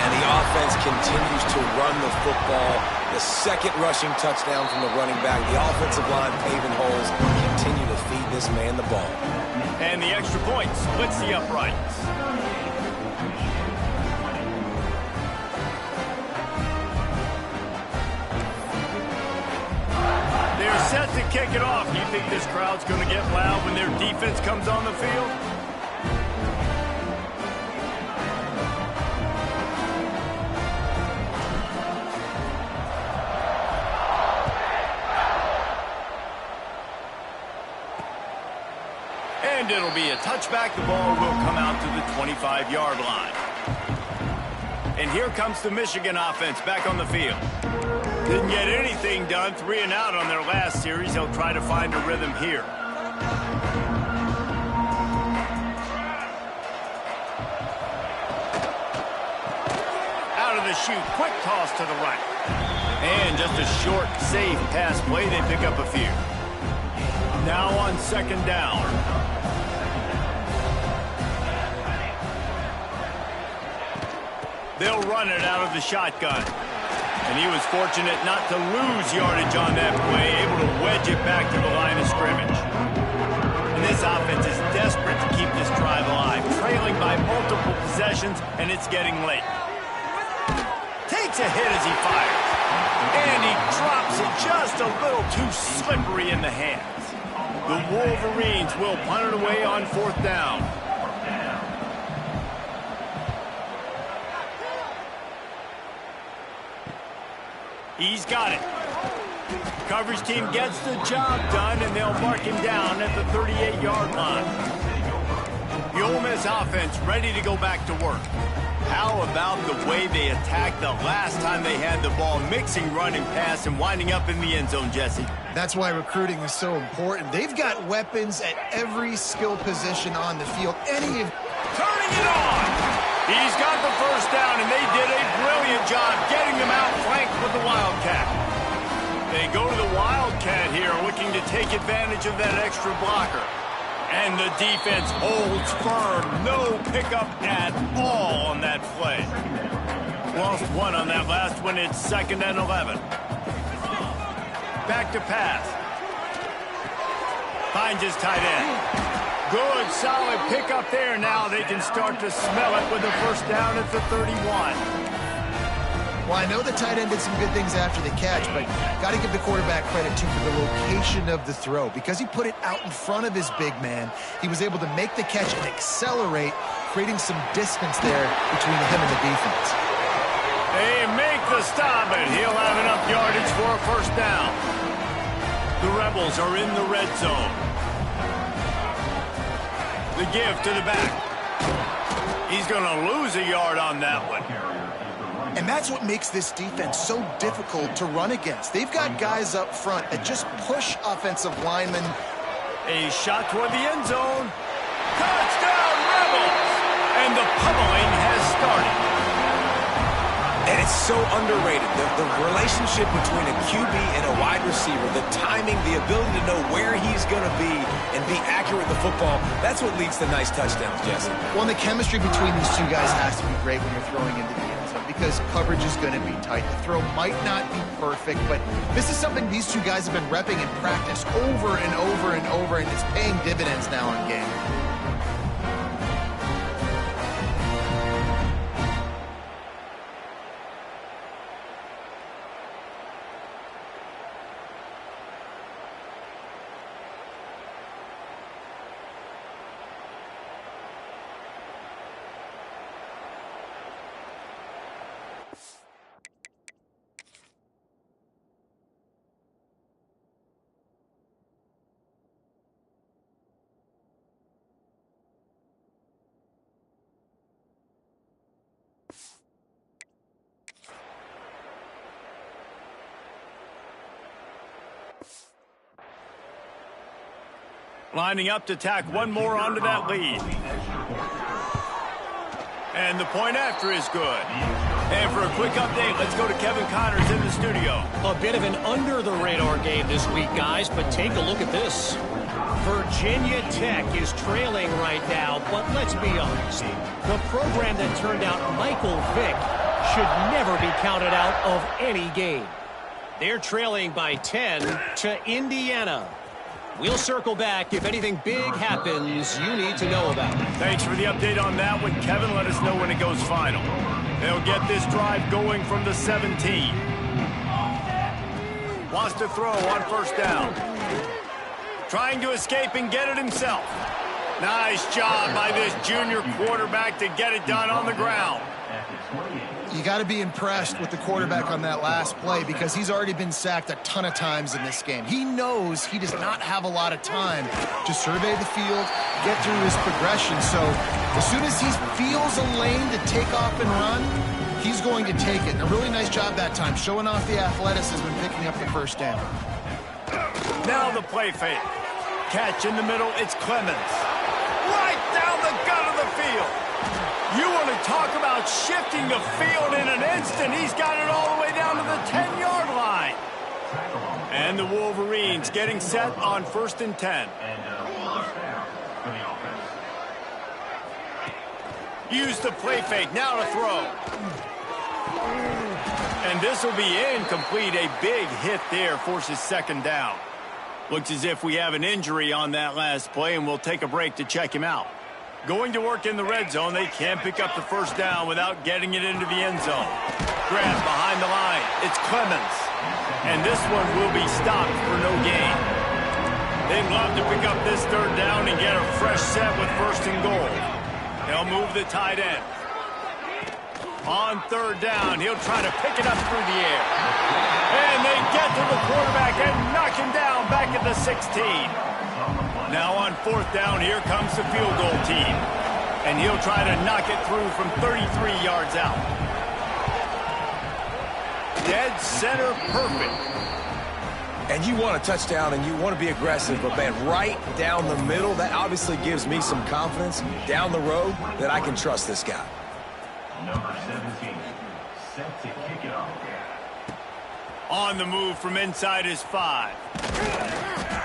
And the offense continues to run the football. The 2nd rushing touchdown from the running back. The offensive line paving holes. Continue to feed this man the ball. And the extra point splits the uprights. They're set to kick it off. Do you think this crowd's going to get loud when their defense comes on the field? And it'll be a touchback. The ball will come out to the 25-yard line. And here comes the Michigan offense back on the field. Didn't get anything done. 3 and out on their last series. They'll try to find a rhythm here. Out of the chute. Quick toss to the right. And just a short, safe pass play. They pick up a few. Now on second down. They'll run it out of the shotgun. And he was fortunate not to lose yardage on that play, able to wedge it back to the line of scrimmage. And this offense is desperate to keep this drive alive, trailing by multiple possessions, and it's getting late. Takes a hit as he fires. And he drops it just a little too slippery in the hands. The Wolverines will punt it away on fourth down. He's got it. Coverage team gets the job done, and they'll mark him down at the 38-yard line. The Ole Miss offense ready to go back to work. How about the way they attacked the last time they had the ball, mixing run and pass and winding up in the end zone, Jesse? That's why recruiting is so important. They've got weapons at every skill position on the field. Turning it on! He's got the first down, and they did a brilliant job getting them out flanked with the Wildcat. They go to the Wildcat here, looking to take advantage of that extra blocker. And the defense holds firm. No pickup at all on that play. Lost one on that last one. It's 2nd and 11. Back to pass. Finds his tight end. Good, solid pickup there. Now they can start to smell it with a first down at the 31. Well, I know the tight end did some good things after the catch, but got to give the quarterback credit, too, for the location of the throw. Because he put it out in front of his big man, he was able to make the catch and accelerate, creating some distance there between him and the defense. They make the stop, and he'll have enough yardage for a first down. The Rebels are in the red zone. The give to the back. He's going to lose a yard on that one. And that's what makes this defense so difficult to run against. They've got guys up front that just push offensive linemen. A shot toward the end zone. Touchdown, Rebels! And the pummeling has started. And it's so underrated. The relationship between a QB and a wide receiver, the timing, the ability to know where he's going to be and be accurate with the football, that's what leads to nice touchdowns, Jesse. Well, and the chemistry between these two guys has to be great when you're throwing into the end zone because coverage is going to be tight. The throw might not be perfect, but this is something these two guys have been repping in practice over and over and over, and it's paying dividends now in game. Lining up to tack one more onto that lead. And the point after is good. And for a quick update, let's go to Kevin Connors in the studio. A bit of an under-the-radar game this week, guys, but take a look at this. Virginia Tech is trailing right now, but let's be honest. The program that turned out Michael Vick should never be counted out of any game. They're trailing by 10 to Indiana. We'll circle back if anything big happens you need to know about. Thanks for the update on that one, Kevin. Let us know when it goes final. They'll get this drive going from the 17. Wants to throw on first down. Trying to escape and get it himself. Nice job by this junior quarterback to get it done on the ground. You got to be impressed with the quarterback on that last play because he's already been sacked a ton of times in this game. He knows he does not have a lot of time to survey the field, get through his progression. So as soon as he feels a lane to take off and run, he's going to take it. And a really nice job that time, showing off the athleticism and picking up the first down. Now the play fake. Catch in the middle, it's Clemens. Right down the gut of the field. You want to talk about shifting the field in an instant. He's got it all the way down to the 10-yard line. And the Wolverines getting set on 1st and 10. Use the play fake, now to throw. And this will be incomplete. A big hit there forces 2nd down. Looks as if we have an injury on that last play, and we'll take a break to check him out. Going to work in the red zone, they can't pick up the 1st down without getting it into the end zone. Grab behind the line, it's Clemens. And this one will be stopped for no gain. They'd love to pick up this 3rd down and get a fresh set with 1st and goal. They'll move the tight end. On 3rd down, he'll try to pick it up through the air. And they get to the quarterback and knock him down back at the 16. Now on 4th down, here comes the field goal team. And he'll try to knock it through from 33 yards out. Dead center perfect. And you want a touchdown and you want to be aggressive, but man, right down the middle, that obviously gives me some confidence down the road that I can trust this guy. Number 17, set to kick it off. On the move from inside his 5.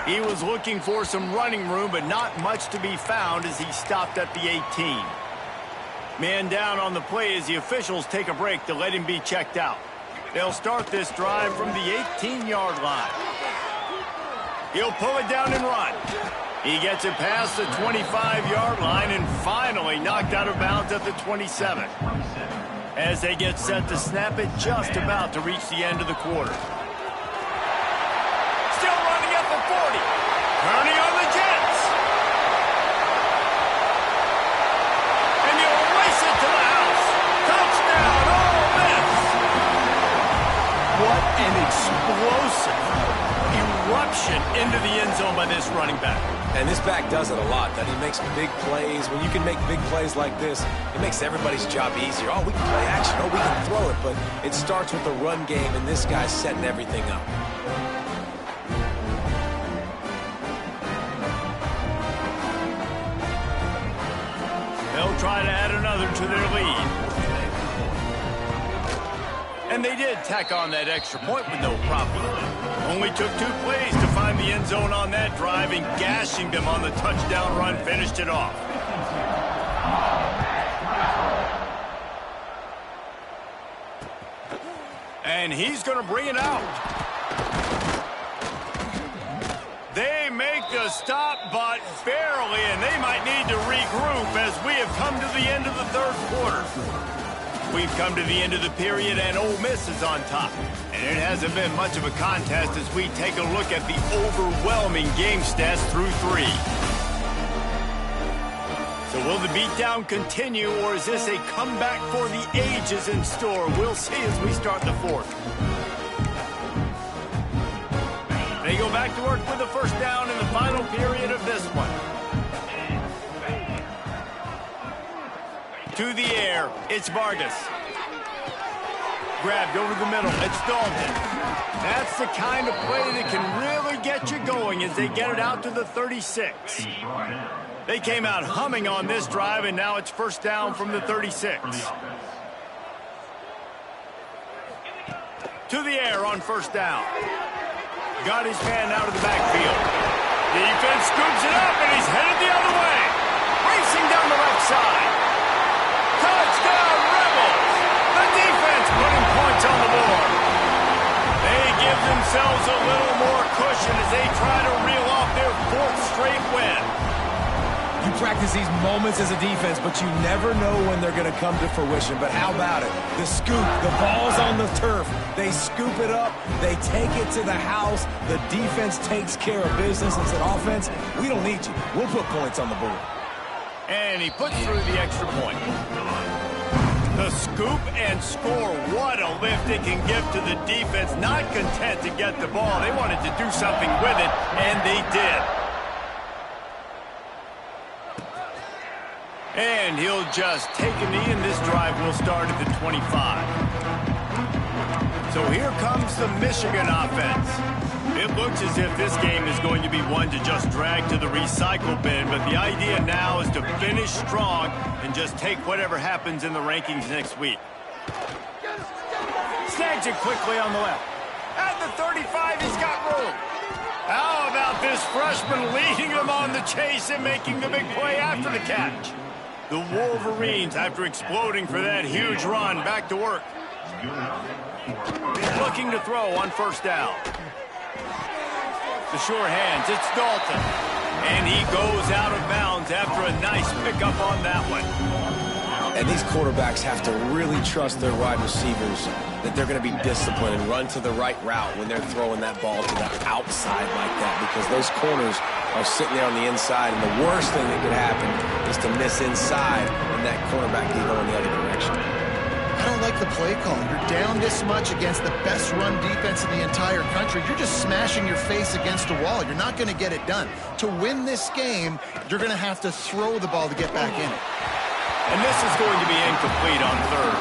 He was looking for some running room, but not much to be found as he stopped at the 18. Man down on the play as the officials take a break to let him be checked out. They'll start this drive from the 18-yard line. He'll pull it down and run. He gets it past the 25-yard line and finally knocked out of bounds at the 27. As they get set to snap it, just about to reach the end of the quarter. Still running at the 40. Turning on the Jets. And he'll race it to the house. Touchdown, Ole Miss. What an explosive eruption into the end zone by this running back. And this back does it a lot. That he makes big plays. When you can make big plays like this, it makes everybody's job easier. Oh, we can play action. Oh, we can throw it. But it starts with the run game, and this guy's setting everything up. They'll try to add another to their lead. And they did tack on that extra point with no problem. Only took 2 plays to find the end zone on that drive, and gashing them on the touchdown run finished it off. And he's going to bring it out. They make the stop, but barely, and they might need to regroup as we have come to the end of the 3rd quarter. We've come to the end of the period, and Ole Miss is on top. And it hasn't been much of a contest as we take a look at the overwhelming game stats through 3. So will the beatdown continue, or is this a comeback for the ages in store? We'll see as we start the 4th. They go back to work with the 1st down in the final period of this one. To the air, it's Vargas. Grabbed over the middle, it's Dalton. That's the kind of play that can really get you going as they get it out to the 36. They came out humming on this drive, and now it's 1st down from the 36. To the air on 1st down. Got his man out of the backfield. Defense scoops it up, and he's headed the other way. Racing down the left side. Touchdown, Rebels! The defense putting points on the board. They give themselves a little more cushion as they try to reel off their 4th straight win. You practice these moments as a defense, but you never know when they're going to come to fruition. But how about it? The scoop, the ball's on the turf. They scoop it up. They take it to the house. The defense takes care of business and said, offense, we don't need you. We'll put points on the board. And he puts through the extra point. The scoop and score. What a lift it can give to the defense. Not content to get the ball. They wanted to do something with it, and they did. And he'll just take a knee, and this drive will start at the 25. So here comes the Michigan offense. It looks as if this game is going to be one to just drag to the recycle bin, but the idea now is to finish strong and just take whatever happens in the rankings next week. Snags it quickly on the left. At the 35, he's got room. How about this freshman leading them on the chase and making the big play after the catch? The Wolverines, after exploding for that huge run, back to work. Looking to throw on first down. The sure hands, it's Dalton. And he goes out of bounds after a nice pickup on that one. And these quarterbacks have to really trust their wide receivers that they're going to be disciplined and run to the right route when they're throwing that ball to the outside like that, because those corners are sitting there on the inside, and the worst thing that could happen is to miss inside and that cornerback can go in the other direction. I don't like the play call. You're down this much against the best run defense in the entire country. You're just smashing your face against a wall. You're not going to get it done. To win this game, you're going to have to throw the ball to get back in it. And this is going to be incomplete on third.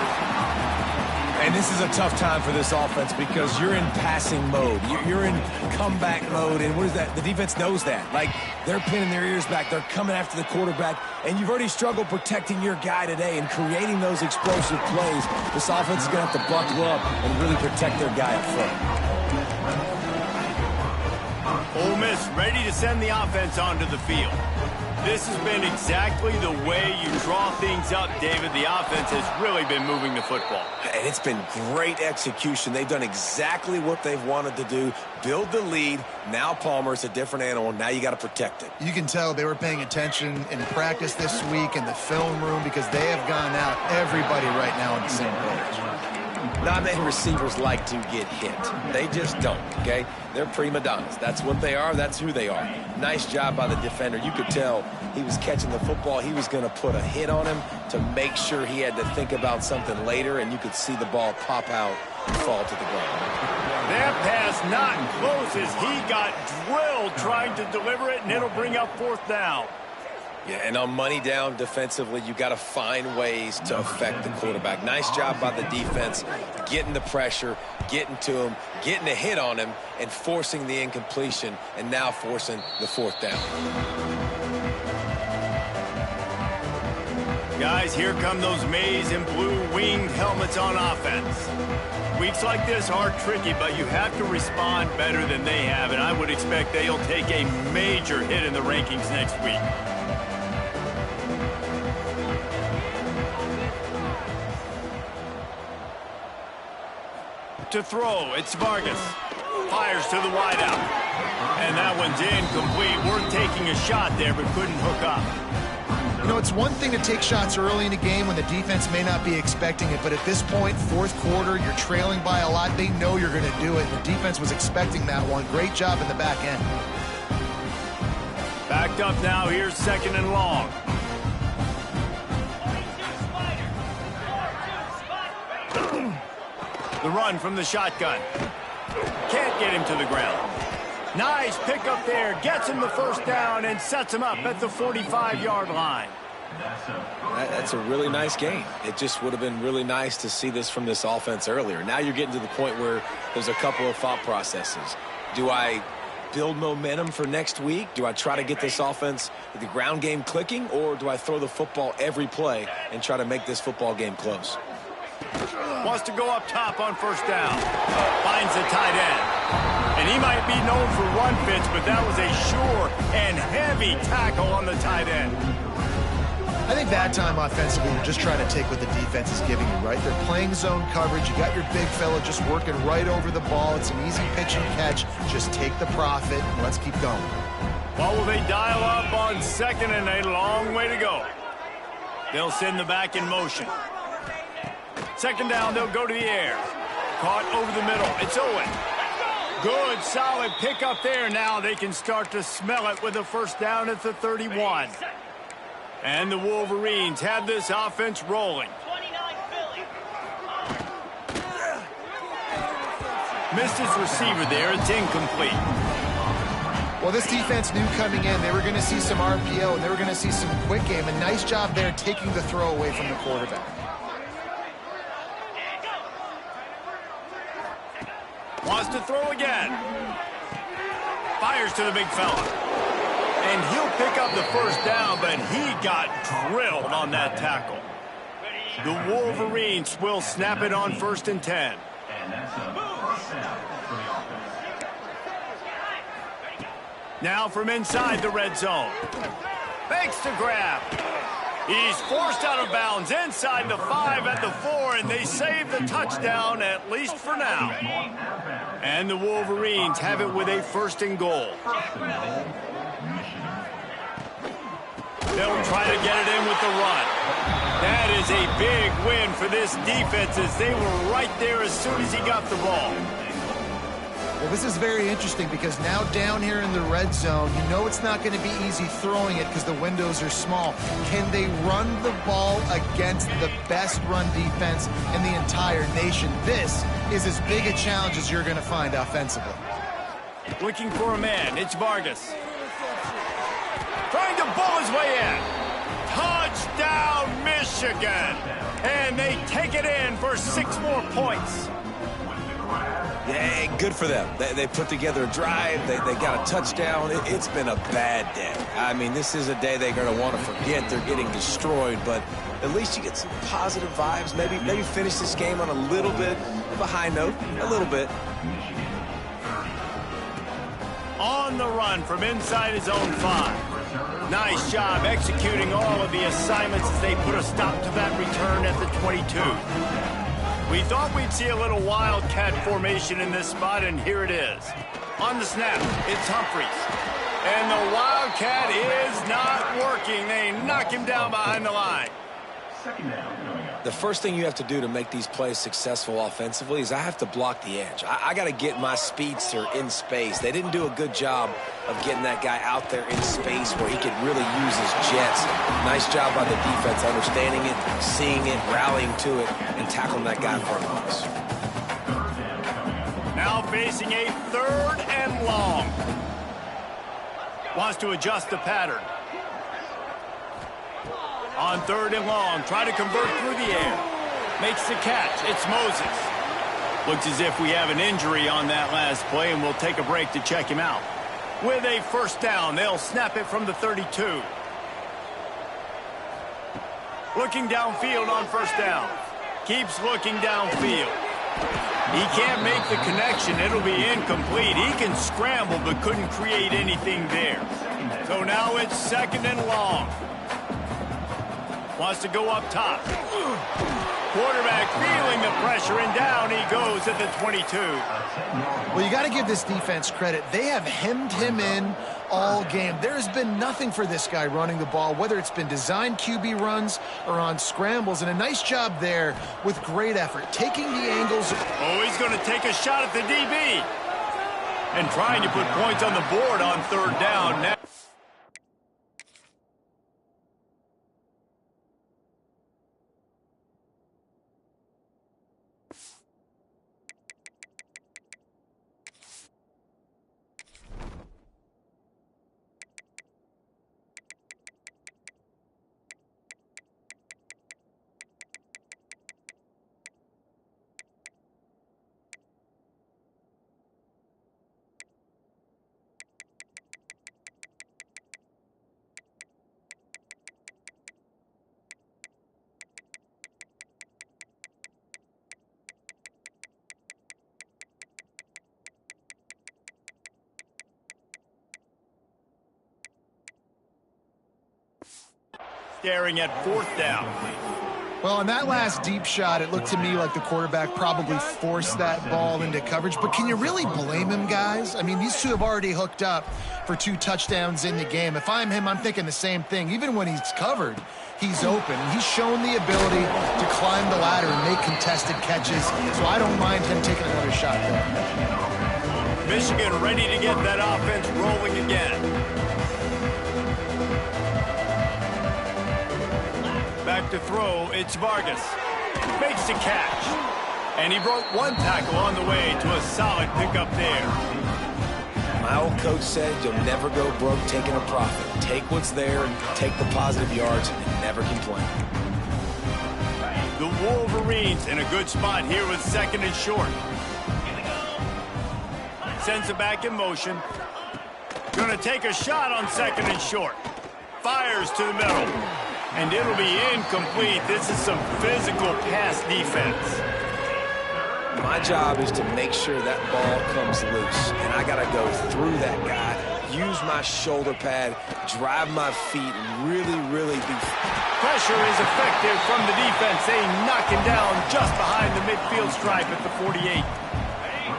And this is a tough time for this offense because you're in passing mode. You're in comeback mode, and what is that? The defense knows that. Like, they're pinning their ears back. They're coming after the quarterback, and you've already struggled protecting your guy today and creating those explosive plays. This offense is going to have to buckle up and really protect their guy up front. Ole Miss ready to send the offense onto the field. This has been exactly the way you draw things up, David. The offense has really been moving the football. And it's been great execution. They've done exactly what they've wanted to do. Build the lead. Now Palmer's a different animal. Now you got to protect it. You can tell they were paying attention in practice this week in the film room because they have gone out everybody right now on the same page. Not many receivers like to get hit. They just don't, okay? They're prima donnas. That's what they are. That's who they are. Nice job by the defender. You could tell he was catching the football. He was going to put a hit on him to make sure he had to think about something later, and you could see the ball pop out and fall to the ground. That pass not close as he got drilled trying to deliver it, and it'll bring up fourth down. Yeah, and on money down defensively, you got to find ways to affect the quarterback. Nice job by the defense, getting the pressure, getting to him, getting a hit on him, and forcing the incompletion, and now forcing the fourth down. Guys, here come those maize and blue winged helmets on offense. Weeks like this are tricky, but you have to respond better than they have, and I would expect they'll take a major hit in the rankings next week. To throw, it's Vargas. Fires to the wideout. And that one's incomplete. Worth taking a shot there, but couldn't hook up. You know, it's one thing to take shots early in a game when the defense may not be expecting it, but at this point, fourth quarter, you're trailing by a lot. They know you're going to do it. The defense was expecting that one. Great job in the back end. Backed up now. Here's second and long. The run from the shotgun. Can't get him to the ground. Nice pickup there. Gets him the first down and sets him up at the 45-yard line. That's a really nice game. It just would have been really nice to see this from this offense earlier. Now you're getting to the point where there's a couple of thought processes. Do I build momentum for next week? Do I try to get this offense, the ground game clicking, or do I throw the football every play and try to make this football game close? Wants to go up top on first down. Finds the tight end. And he might be known for run fits, but that was a sure and heavy tackle on the tight end. I think that time offensively, you're just trying to take what the defense is giving you, right? They're playing zone coverage. You got your big fella just working right over the ball. It's an easy pitch and catch. Just take the profit and let's keep going. Well, will they dial up on second and a long way to go? They'll send the back in motion. Second down, they'll go to the air. Caught over the middle. It's Owen. Good, solid pickup there. Now they can start to smell it with a first down at the 31. And the Wolverines have this offense rolling. Missed his receiver there. It's incomplete. Well, this defense knew coming in they were going to see some RPO, and they were going to see some quick game. A nice job there taking the throw away from the quarterback. Wants to throw again. Fires to the big fella. And he'll pick up the first down, but he got drilled on that tackle. The Wolverines will snap it on 1st and 10. And that's a first down for the offense. Now from inside the red zone. Fakes to grab. He's forced out of bounds inside the 5 at the 4, and they save the touchdown, at least for now. And the Wolverines have it with a 1st and goal. They'll try to get it in with the run. That is a big win for this defense as they were right there as soon as he got the ball. Well, this is very interesting because now down here in the red zone, you know it's not going to be easy throwing it because the windows are small. Can they run the ball against the best run defense in the entire nation? This is as big a challenge as you're going to find offensively. Looking for a man. It's Vargas. Trying to bull his way in. Touchdown, Michigan. And they take it in for 6 more points. Yeah, good for them. They put together a drive. They got a touchdown. It's been a bad day. I mean, this is a day they're going to want to forget. They're getting destroyed, but at least you get some positive vibes. Maybe finish this game on a little bit of a high note. A little bit. On the run from inside his own 5. Nice job executing all of the assignments as they put a stop to that return at the 22. We thought we'd see a little wildcat formation in this spot, and here it is. On the snap, it's Humphries. And the wildcat is not working. They knock him down behind the line. Second down coming up. The first thing you have to do to make these plays successful offensively is I have to block the edge. I got to get my speedster in space. They didn't do a good job of getting that guy out there in space where he could really use his jets. Nice job by the defense understanding it, seeing it, rallying to it, and tackling that guy in front of us. Now facing a 3rd and long. Wants to adjust the pattern. On 3rd and long, try to convert through the air. Makes the catch. It's Moses. Looks as if we have an injury on that last play, and we'll take a break to check him out. With a 1st down, they'll snap it from the 32. Looking downfield on 1st down. Keeps looking downfield. He can't make the connection. It'll be incomplete. He can scramble, but couldn't create anything there. So now it's 2nd and long. Wants to go up top. Quarterback feeling the pressure, and down he goes at the 22. Well, you got to give this defense credit. They have hemmed him in all game. There has been nothing for this guy running the ball, whether it's been designed QB runs or on scrambles, and a nice job there with great effort, taking the angles. Oh, he's going to take a shot at the DB. And trying to put points on the board on 3rd down now. Staring at 4th down. Well, on that last deep shot, it looked to me like the quarterback probably forced that ball into coverage. But can you really blame him, guys? I mean, these two have already hooked up for 2 touchdowns in the game. If I'm him, I'm thinking the same thing. Even when he's covered, he's open. And he's shown the ability to climb the ladder and make contested catches. So I don't mind him taking another shot there. Michigan ready to get that offense rolling again. Back to throw, it's Vargas. Makes the catch. And he broke one tackle on the way to a solid pickup there. My old coach said you'll never go broke taking a profit. Take what's there, take the positive yards, and never complain. The Wolverines in a good spot here with second and short. Sends it back in motion. Going to take a shot on second and short. Fires to the middle. And it'll be incomplete. This is some physical pass defense. My job is to make sure that ball comes loose. And I got to go through that guy, use my shoulder pad, drive my feet, and really be... Pressure is effective from the defense. They knock him down just behind the midfield stripe at the 48.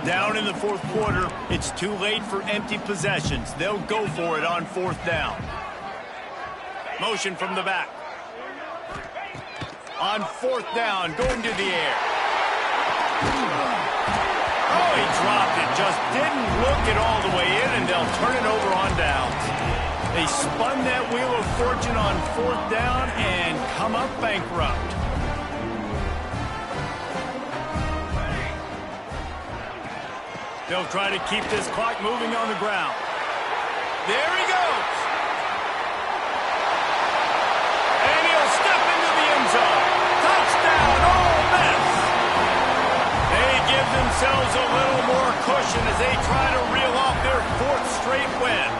Down in the fourth quarter, it's too late for empty possessions. They'll go for it on fourth down. Motion from the back. On fourth down, going to the air. Oh, he dropped it. Just didn't look it all the way in, and they'll turn it over on downs. They spun that wheel of fortune on fourth down and come up bankrupt. They'll try to keep this clock moving on the ground. There he goes. And he'll step into the end zone. Touchdown, Ole Miss. They give themselves a little more cushion as they try to reel off their fourth straight win.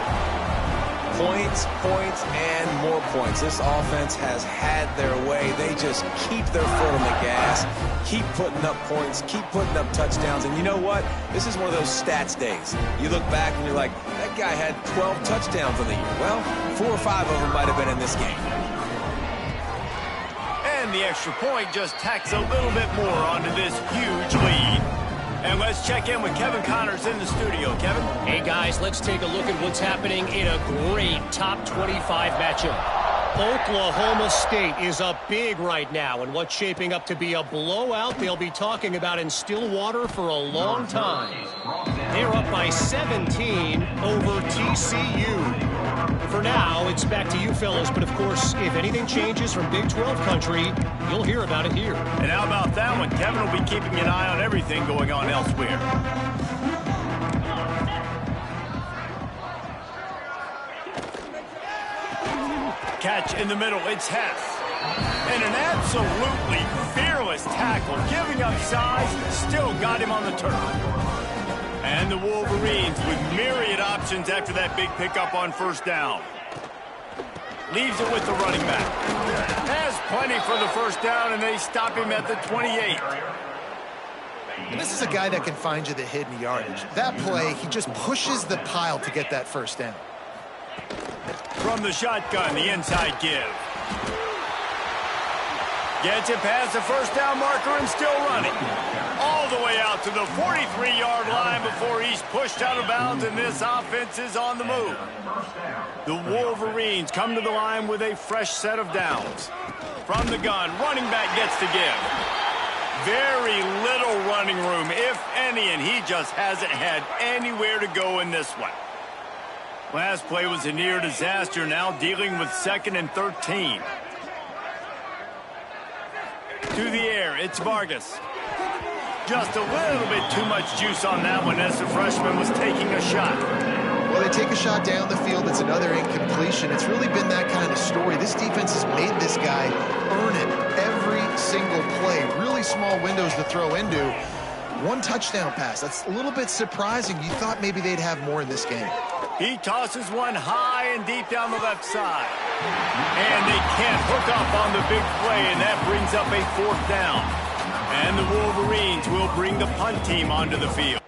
Points, and more points. This offense has had their way. They just keep their foot on the gas, keep putting up points, keep putting up touchdowns. And you know what? This is one of those stats days. You look back and you're like, that guy had 12 touchdowns in the year. Well, 4 or 5 of them might have been in this game. And the extra point just tacks a little bit more onto this huge lead. And let's check in with Kevin Connors in the studio. Kevin? Hey, guys, let's take a look at what's happening in a great top 25 matchup. Oklahoma State is up big right now, and what's shaping up to be a blowout they'll be talking about in Stillwater for a long time. They're up by 17 over TCU. For now, it's back to you fellas, but of course, if anything changes from Big 12 country, you'll hear about it here. And how about that one? Kevin will be keeping an eye on everything going on elsewhere. Catch in the middle, it's Hess. And an absolutely fearless tackle, giving up size, still got him on the turf. And the Wolverines with myriad options after that big pickup on first down. Leaves it with the running back. Has plenty for the first down, and they stop him at the 28. And this is a guy that can find you the hidden yardage. That play, he just pushes the pile to get that first down. From the shotgun, the inside give. Gets it past the first down marker and still running. All the way out to the 43-yard line before he's pushed out of bounds, and this offense is on the move. The Wolverines come to the line with a fresh set of downs. From the gun, running back gets to give. Very little running room, if any, and he just hasn't had anywhere to go in this one. Last play was a near disaster, now dealing with 2nd and 13. To the air, it's Vargas. Just a little bit too much juice on that one as the freshman was taking a shot. Well, they take a shot down the field. It's another incompletion. It's really been that kind of story. This defense has made this guy earn it every single play. Really small windows to throw into. One touchdown pass. That's a little bit surprising. You thought maybe they'd have more in this game. He tosses one high and deep down the left side. And they can't hook up on the big play, and that brings up a fourth down. And the Wolverines will bring the punt team onto the field.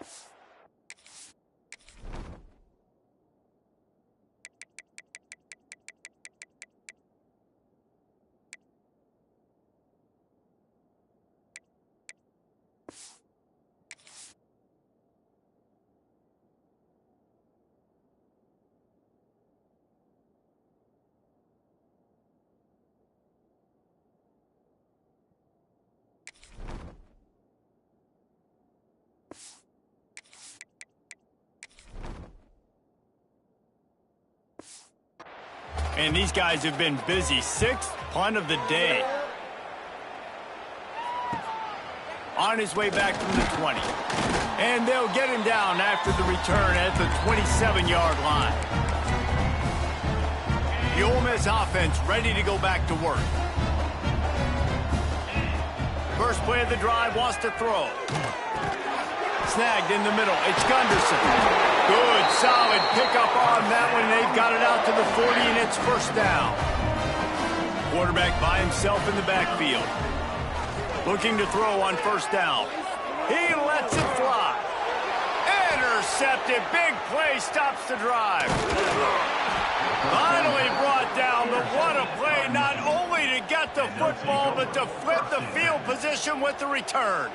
And these guys have been busy. 6th punt of the day. on his way back from the 20. And they'll get him down after the return at the 27-yard line. The Ole Miss offense ready to go back to work. First play of the drive, wants to throw. Snagged in the middle. It's Gunderson. Good, solid pickup on that one. They've got it out to the 40, and it's first down. Quarterback by himself in the backfield. Looking to throw on first down. He lets it fly. Intercepted. Big play stops the drive. Finally brought down, but what a play, not only to get the football, but to flip the field position with the return.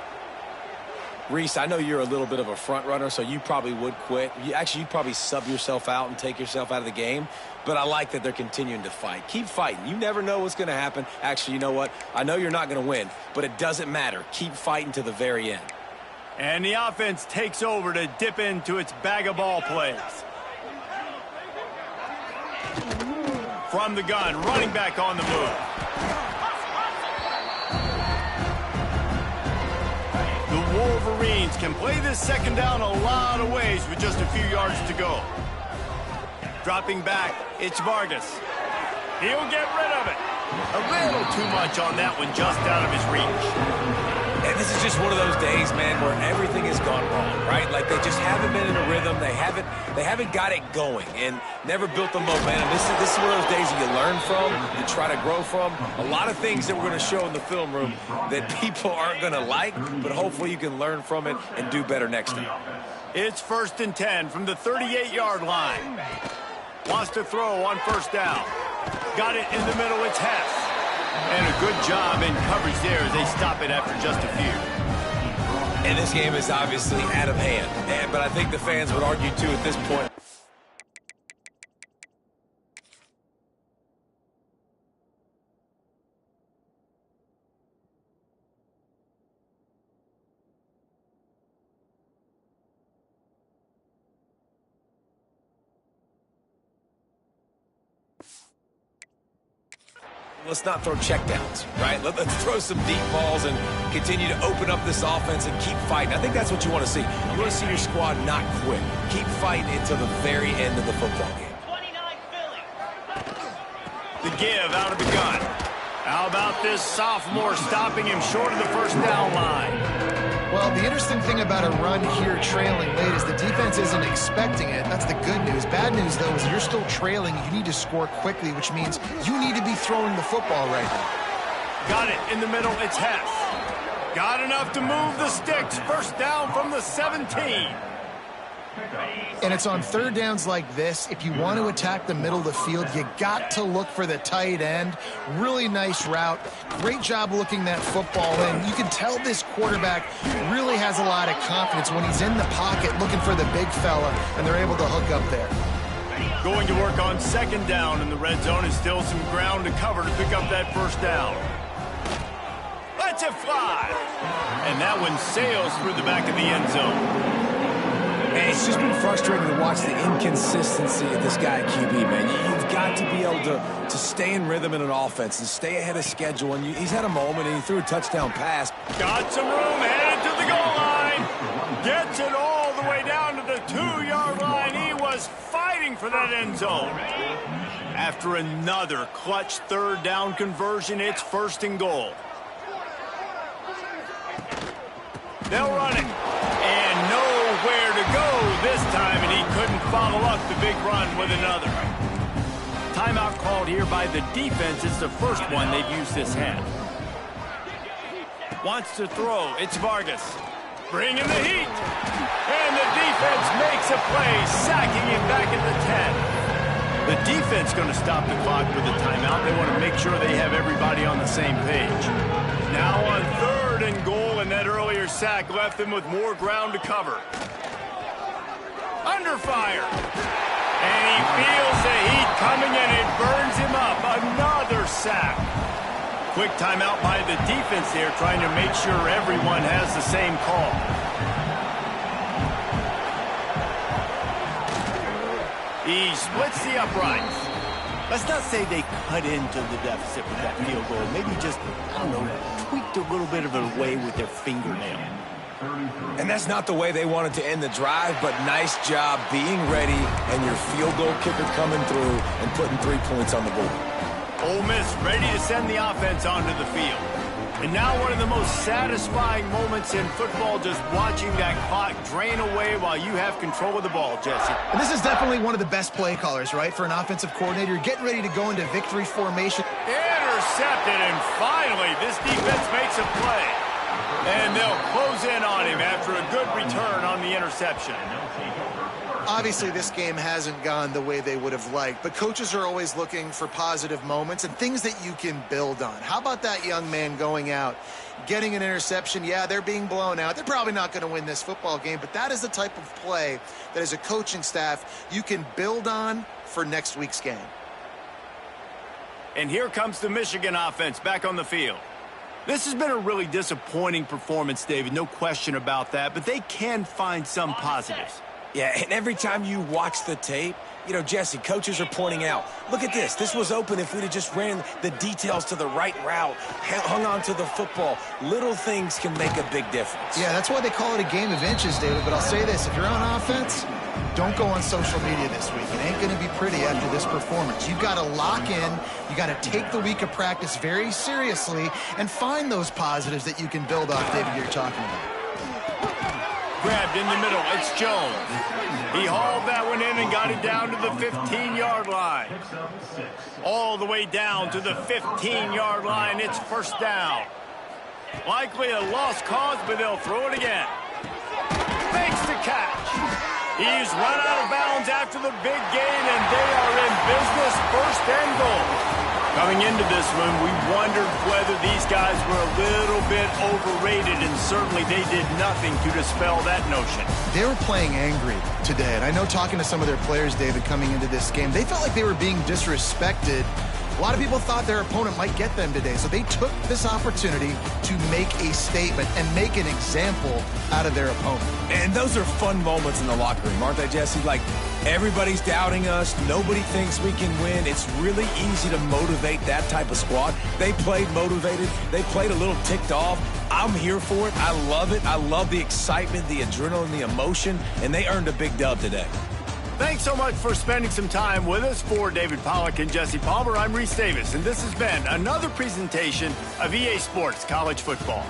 Reese, I know you're a little bit of a front runner, so you probably would quit. You'd probably sub yourself out and take yourself out of the game. But I like that they're continuing to fight. Keep fighting. You never know what's going to happen. Actually, you know what? I know you're not going to win, but it doesn't matter. Keep fighting to the very end. And the offense takes over to dip into its bag of ball plays. From the gun, running back on the move. The Wolverines can play this second down a lot of ways with just a few yards to go. Dropping back, it's Vargas. He'll get rid of it. A little too much on that one, just out of his reach. And this is just one of those days, man, where everything has gone wrong, right? Like they just haven't been in a rhythm. They haven't got it going and never built the momentum. This is one of those days that you learn from, you try to grow from. A lot of things that we're going to show in the film room that people aren't going to like, but hopefully you can learn from it and do better next time. It's 1st and 10 from the 38-yard line. Wants to throw on first down. Got it in the middle, it's Hess. And a good job in coverage there as they stop it after just a few. And this game is obviously out of hand. But I think the fans would argue, too, at this point. Let's not throw checkdowns, right? Let's throw some deep balls and continue to open up this offense and keep fighting. I think that's what you want to see. You want to see your squad not quit. Keep fighting until the very end of the football game. 29 Philly. The give out of the gun. How about this sophomore stopping him short of the first down line? Well, the interesting thing about a run here trailing late is the defense isn't expecting it. That's the good news. Bad news, though, is you're still trailing. You need to score quickly, which means you need to be throwing the football right now. Got it in the middle. It's Hess. Got enough to move the sticks. First down from the 17. And it's on third downs like this. If you want to attack the middle of the field, you got to look for the tight end. Really nice route. Great job looking that football in. You can tell this quarterback really has a lot of confidence when he's in the pocket looking for the big fella, and they're able to hook up there. Going to work on second down in the red zone is still some ground to cover to pick up that first down. Lets it fly. And that one sails through the back of the end zone. And it's just been frustrating to watch the inconsistency of this guy at QB, man. You've got to be able to stay in rhythm in an offense and stay ahead of schedule. And he's had a moment, and he threw a touchdown pass. Got some room, headed to the goal line. Gets it all the way down to the 2-yard line. He was fighting for that end zone. After another clutch third down conversion, it's 1st and goal. They'll run it. And nowhere to go this time, and he couldn't follow up the big run with another. Timeout called here by the defense. It's the first one they've used this half. Wants to throw. It's Vargas. Bringing the heat. And the defense makes a play, sacking him back at the 10. The defense going to stop the clock with a timeout. They want to make sure they have everybody on the same page. Now on 3rd and goal, and that earlier sack left them with more ground to cover. Under fire. And he feels the heat coming, and it burns him up. Another sack. Quick timeout by the defense there, trying to make sure everyone has the same call. He splits the uprights. Let's not say they cut into the deficit with that field goal. Maybe just, I don't know, tweaked a little bit of it away with their fingernail. And that's not the way they wanted to end the drive, but nice job being ready and your field goal kicker coming through and putting 3 points on the board. Ole Miss ready to send the offense onto the field. And now one of the most satisfying moments in football, just watching that clock drain away while you have control of the ball, Jesse. And this is definitely one of the best play callers, right, for an offensive coordinator. You're getting ready to go into victory formation. Intercepted, and finally this defense makes a play. And they'll close in on him after a good return on the interception. Obviously, this game hasn't gone the way they would have liked, but coaches are always looking for positive moments and things that you can build on. How about that young man going out, getting an interception? Yeah, they're being blown out. They're probably not going to win this football game, but that is the type of play that as a coaching staff you can build on for next week's game. And here comes the Michigan offense back on the field. This has been a really disappointing performance, David, no question about that, but they can find some positives. Yeah, and every time you watch the tape, you know, Jesse, coaches are pointing out, look at this. This was open if we'd have just ran the details to the right route, hung on to the football. Little things can make a big difference. Yeah, that's why they call it a game of inches, David. But I'll say this, if you're on offense, don't go on social media this week. It ain't going to be pretty after this performance. You've got to lock in. You got to take the week of practice very seriously and find those positives that you can build off, David, you're talking about. Grabbed in the middle. It's Jones. He hauled that one in and got it down to the 15-yard line. All the way down to the 15-yard line. It's first down. Likely a lost cause, but they'll throw it again. Makes the catch. He's run out of bounds after the big gain, and they are in business, first and goal. Coming into this one, we wondered whether these guys were a little bit overrated, and certainly they did nothing to dispel that notion. They were playing angry today, and I know talking to some of their players, David, coming into this game, they felt like they were being disrespected. A lot of people thought their opponent might get them today, so they took this opportunity to make a statement and make an example out of their opponent. And those are fun moments in the locker room, aren't they, Jesse? Like, everybody's doubting us. Nobody thinks we can win. It's really easy to motivate that type of squad. They played motivated. They played a little ticked off. I'm here for it. I love it. I love the excitement, the adrenaline, the emotion, and they earned a big dub today. Thanks so much for spending some time with us. For David Pollack and Jesse Palmer, I'm Reese Davis, and this has been another presentation of EA Sports College Football.